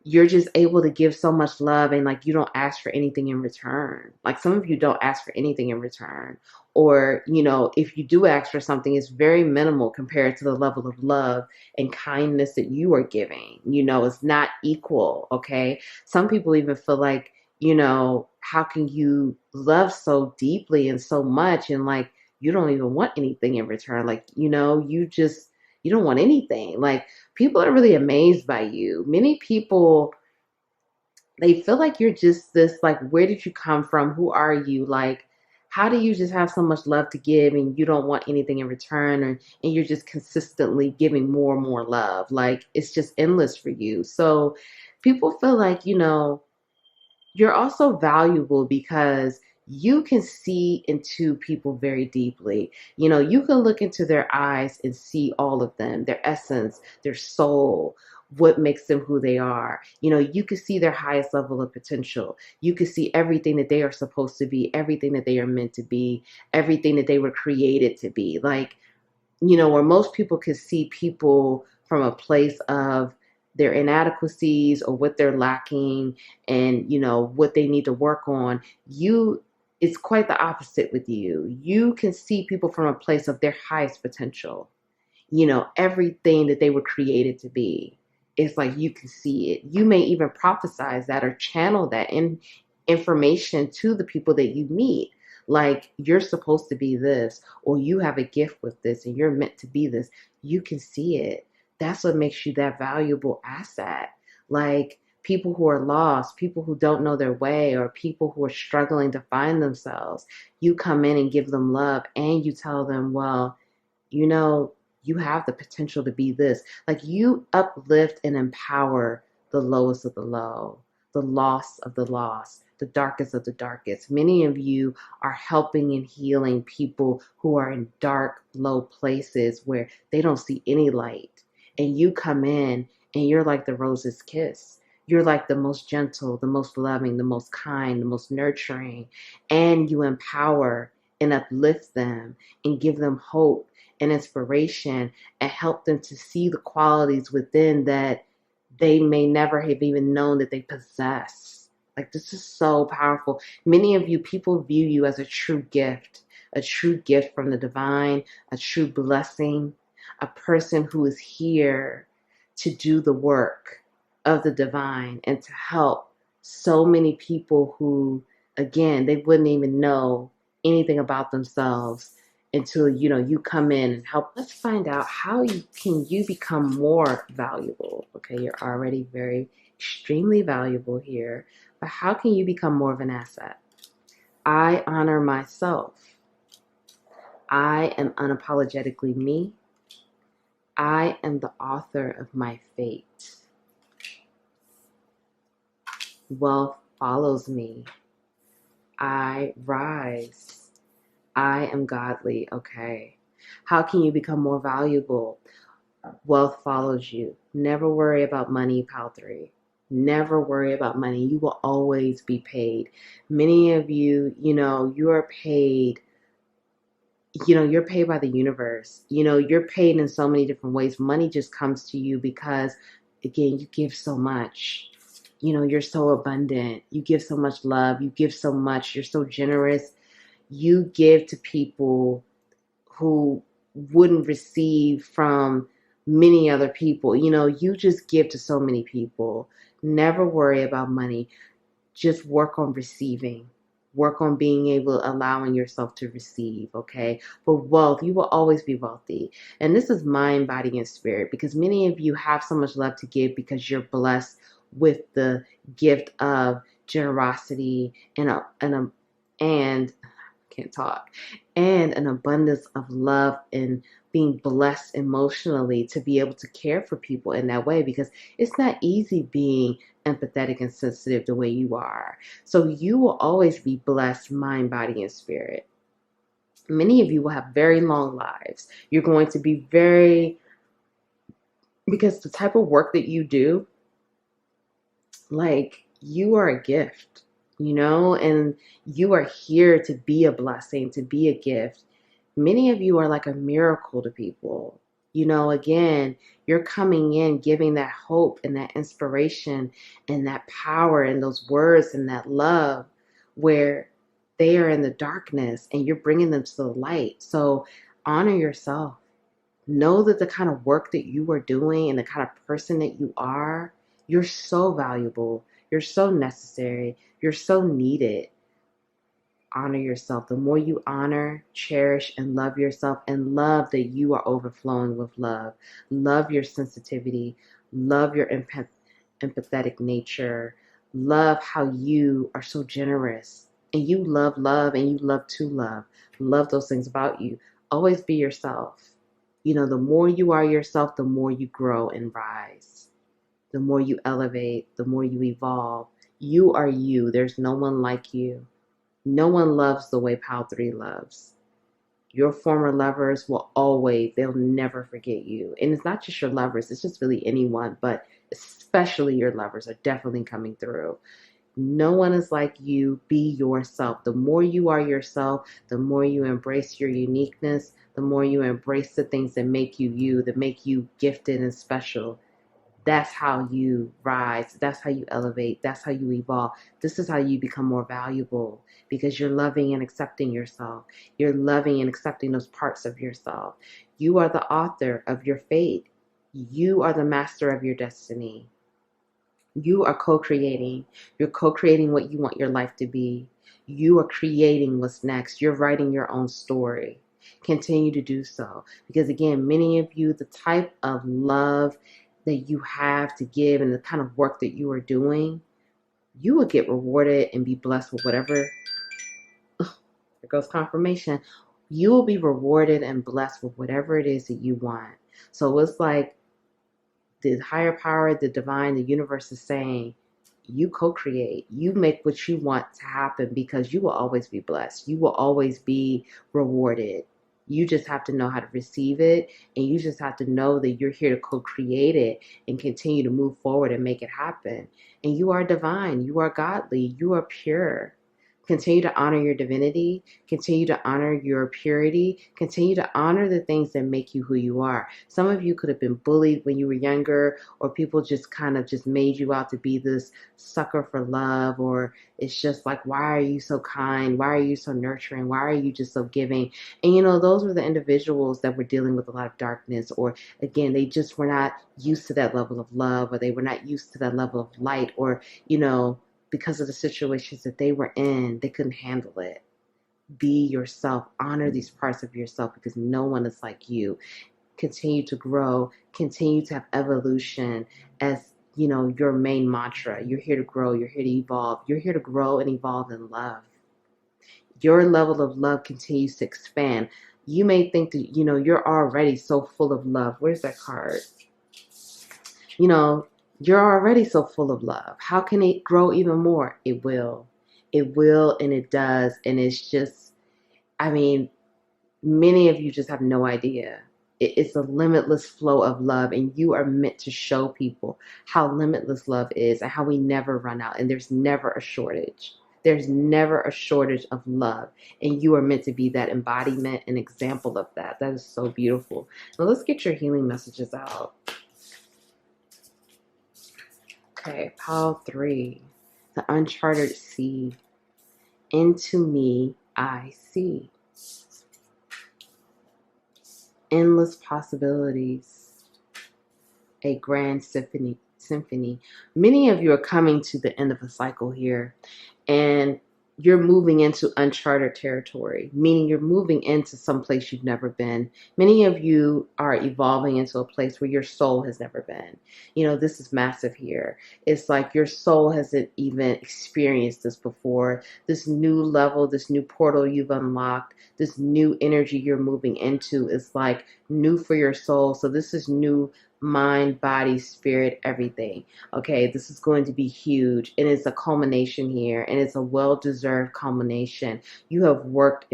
you're just able to give so much love and like you don't ask for anything in return. Like some of you don't ask for anything in return. Or, if you do ask for something, it's very minimal compared to the level of love and kindness that you are giving. It's not equal, okay? Some people even feel like, how can you love so deeply and so much and like you don't even want anything in return? Like, you don't want anything. Like, people are really amazed by you. Many people, they feel like you're just this, like, where did you come from? Who are you? Like, how do you just have so much love to give and you don't want anything in return? And you're just consistently giving more and more love. Like, it's just endless for you. So people feel like, you're also valuable because you can see into people very deeply. You can look into their eyes and see all of them, their essence, their soul, what makes them who they are. You can see their highest level of potential. You can see everything that they are supposed to be, everything that they are meant to be, everything that they were created to be. Like, where most people can see people from a place of their inadequacies or what they're lacking and, what they need to work on, it's quite the opposite with you. You can see people from a place of their highest potential, everything that they were created to be. It's like you can see it. You may even prophesize that or channel that information to the people that you meet. Like, you're supposed to be this, or you have a gift with this, and you're meant to be this. You can see it. That's what makes you that valuable asset. Like, people who are lost, people who don't know their way, or people who are struggling to find themselves, you come in and give them love, and you tell them, well, you have the potential to be this. Like, you uplift and empower the lowest of the low, the lost of the lost, the darkest of the darkest. Many of you are helping and healing people who are in dark, low places where they don't see any light. And you come in and you're like the Rose's Kiss. You're like the most gentle, the most loving, the most kind, the most nurturing. And you empower and uplift them and give them hope and inspiration and help them to see the qualities within that they may never have even known that they possess. Like, this is so powerful. Many of you, people view you as a true gift from the divine, a true blessing, a person who is here to do the work of the divine and to help so many people who, again, they wouldn't even know anything about themselves until, you come in and help. Let's find out how can you become more valuable. Okay, you're already very extremely valuable here, but how can you become more of an asset? I honor myself. I am unapologetically me. I am the author of my fate. Wealth follows me. I rise. I am godly. Okay. How can you become more valuable? Wealth follows you. Never worry about money, pile 3. Never worry about money. You will always be paid. Many of you, you are paid. You're paid by the universe. You're paid in so many different ways. Money just comes to you because, again, you give so much. You're so abundant. You give so much love. You give so much. You're so generous. You give to people who wouldn't receive from many other people. You just give to so many people. Never worry about money. Just work on receiving. Work on being able, allowing yourself to receive, okay? But wealth, you will always be wealthy. And this is mind, body, and spirit, because many of you have so much love to give because you're blessed with the gift of generosity and can't talk, and an abundance of love and being blessed emotionally to be able to care for people in that way, because it's not easy being empathetic and sensitive the way you are. So you will always be blessed, mind, body, and spirit. Many of you will have very long lives. You're going to be because the type of work that you do, like, you are a gift, and you are here to be a blessing, to be a gift. Many of you are like a miracle to people. Again, you're coming in giving that hope and that inspiration and that power and those words and that love where they are in the darkness, and you're bringing them to the light. So honor yourself. Know that the kind of work that you are doing and the kind of person that you are, you're so valuable. You're so necessary. You're so needed. Honor yourself. The more you honor, cherish, and love yourself, and love that you are overflowing with love. Love your sensitivity. Love your empathetic nature. Love how you are so generous. And you love love, and you love to love. Love those things about you. Always be yourself. The more you are yourself, the more you grow and rise. The more you elevate, the more you evolve. You are you. There's no one like you. No one loves the way Pal 3 loves. Your former lovers they'll never forget you. And it's not just your lovers, it's just really anyone, but especially your lovers are definitely coming through. No one is like you. Be yourself. The more you are yourself, the more you embrace your uniqueness, the more you embrace the things that make you, that make you gifted and special. That's how you rise. That's how you elevate. That's how you evolve. This is how you become more valuable, because you're loving and accepting yourself. You're loving and accepting those parts of yourself. You are the author of your fate. You are the master of your destiny. You are co-creating. You're co-creating what you want your life to be. You are creating what's next. You're writing your own story. Continue to do so. Because again, many of you, the type of love that you have to give and the kind of work that you are doing, you will get rewarded and be blessed with whatever. There goes confirmation. You will be rewarded and blessed with whatever it is that you want. So it's like the higher power, the divine, the universe is saying, you co-create. You make what you want to happen, because you will always be blessed. You will always be rewarded. You just have to know how to receive it, and you just have to know that you're here to co-create it and continue to move forward and make it happen. And you are divine. You are godly. You are pure. Continue to honor your divinity. Continue to honor your purity. Continue to honor the things that make you who you are. Some of you could have been bullied when you were younger, or people just kind of just made you out to be this sucker for love, or it's just like, why are you so kind? Why are you so nurturing? Why are you just so giving? And those were the individuals that were dealing with a lot of darkness, or again, they just were not used to that level of love, or they were not used to that level of light, or, because of the situations that they were in, they couldn't handle it. Be yourself. Honor these parts of yourself, because no one is like you. Continue to grow. Continue to have evolution as, your main mantra. You're here to grow. You're here to evolve. You're here to grow and evolve in love. Your level of love continues to expand. You may think that, you're already so full of love. Where's that card? You're already so full of love. How can it grow even more? It will. It will, and it does. And it's just, many of you just have no idea. It's a limitless flow of love, and you are meant to show people how limitless love is and how we never run out, and there's never a shortage. There's never a shortage of love, and you are meant to be that embodiment and example of that. That is so beautiful. Now let's get your healing messages out. Okay, Pal 3, the uncharted sea. Into me I see. Endless possibilities. A grand symphony. Many of you are coming to the end of a cycle here, and you're moving into uncharted territory, meaning you're moving into some place you've never been. Many of you are evolving into a place where your soul has never been. You know, this is massive here. It's like your soul hasn't even experienced this before. This new level, this new portal you've unlocked, this new energy you're moving into is like new for your soul. So this is new mind, body, spirit, everything. Okay, this is going to be huge, and it's a culmination here, and it's a well-deserved culmination. You have worked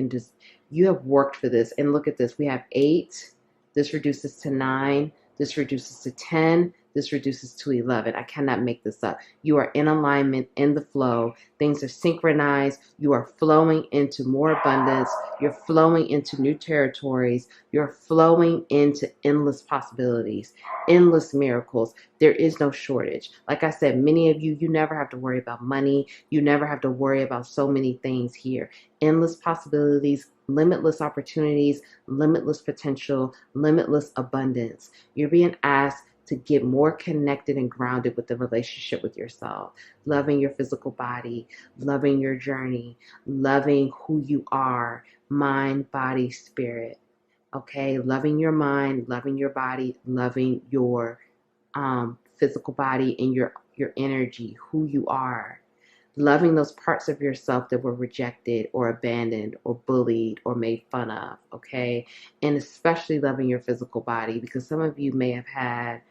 for this, and look at this. We have 8. This reduces to 9. This reduces to 10. This reduces to 11. I cannot make this up. You are in alignment, in the flow. Things are synchronized. You are flowing into more abundance. You're flowing into new territories. You're flowing into endless possibilities, endless miracles. There is no shortage. Like I said, many of you, you never have to worry about money. You never have to worry about so many things here. Endless possibilities, limitless opportunities, limitless potential, limitless abundance. You're being asked to get more connected and grounded with the relationship with yourself, loving your physical body, loving your journey, loving who you are, mind, body, spirit. Okay, loving your mind, loving your body, loving your physical body and your energy, who you are. Loving those parts of yourself that were rejected or abandoned or bullied or made fun of, okay? And especially loving your physical body, because some of you may have had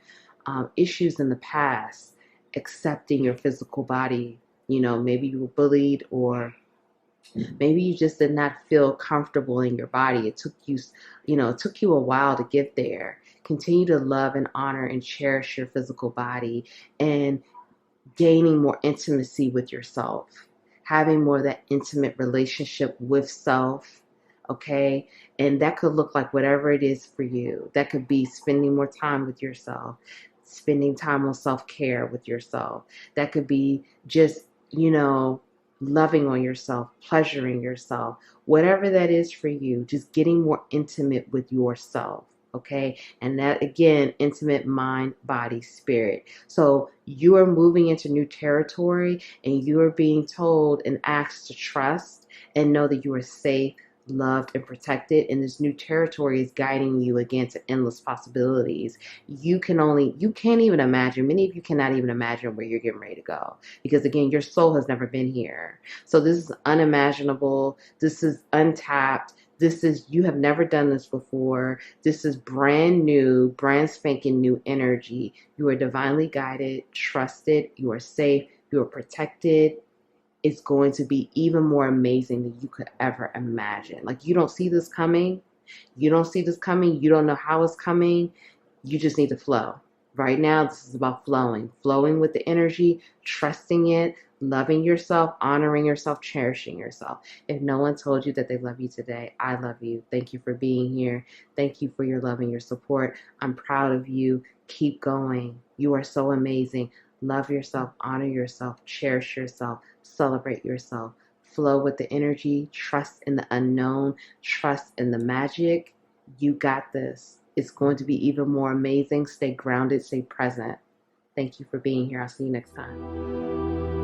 issues in the past accepting your physical body. You know, maybe you were bullied, or maybe you just did not feel comfortable in your body. It took you, it took you a while to get there. Continue to love and honor and cherish your physical body, and gaining more intimacy with yourself, having more of that intimate relationship with self, okay? And that could look like whatever it is for you. That could be spending more time with yourself, spending time on self-care with yourself. That could be just, loving on yourself, pleasuring yourself, whatever that is for you, just getting more intimate with yourself. Okay. And that, again, intimate mind, body, spirit. So you are moving into new territory, and you are being told and asked to trust and know that you are safe, loved, and protected. And this new territory is guiding you again to endless possibilities. You can't even imagine. Many of you cannot even imagine where you're getting ready to go, because again, your soul has never been here. So this is unimaginable. This is untapped. You have never done this before. This is brand new, brand spanking new energy. You are divinely guided, trusted, you are safe, you are protected. It's going to be even more amazing than you could ever imagine. Like, you don't see this coming. You don't see this coming. You don't know how it's coming. You just need to flow. Right now, this is about flowing with the energy, trusting it, loving yourself, honoring yourself, cherishing yourself. If no one told you that they love you today, I love you. Thank you for being here. Thank you for your love and your support. I'm proud of you. Keep going. You are so amazing. Love yourself, honor yourself, cherish yourself, celebrate yourself. Flow with the energy, trust in the unknown, trust in the magic. You got this. It's going to be even more amazing. Stay grounded, stay present. Thank you for being here. I'll see you next time.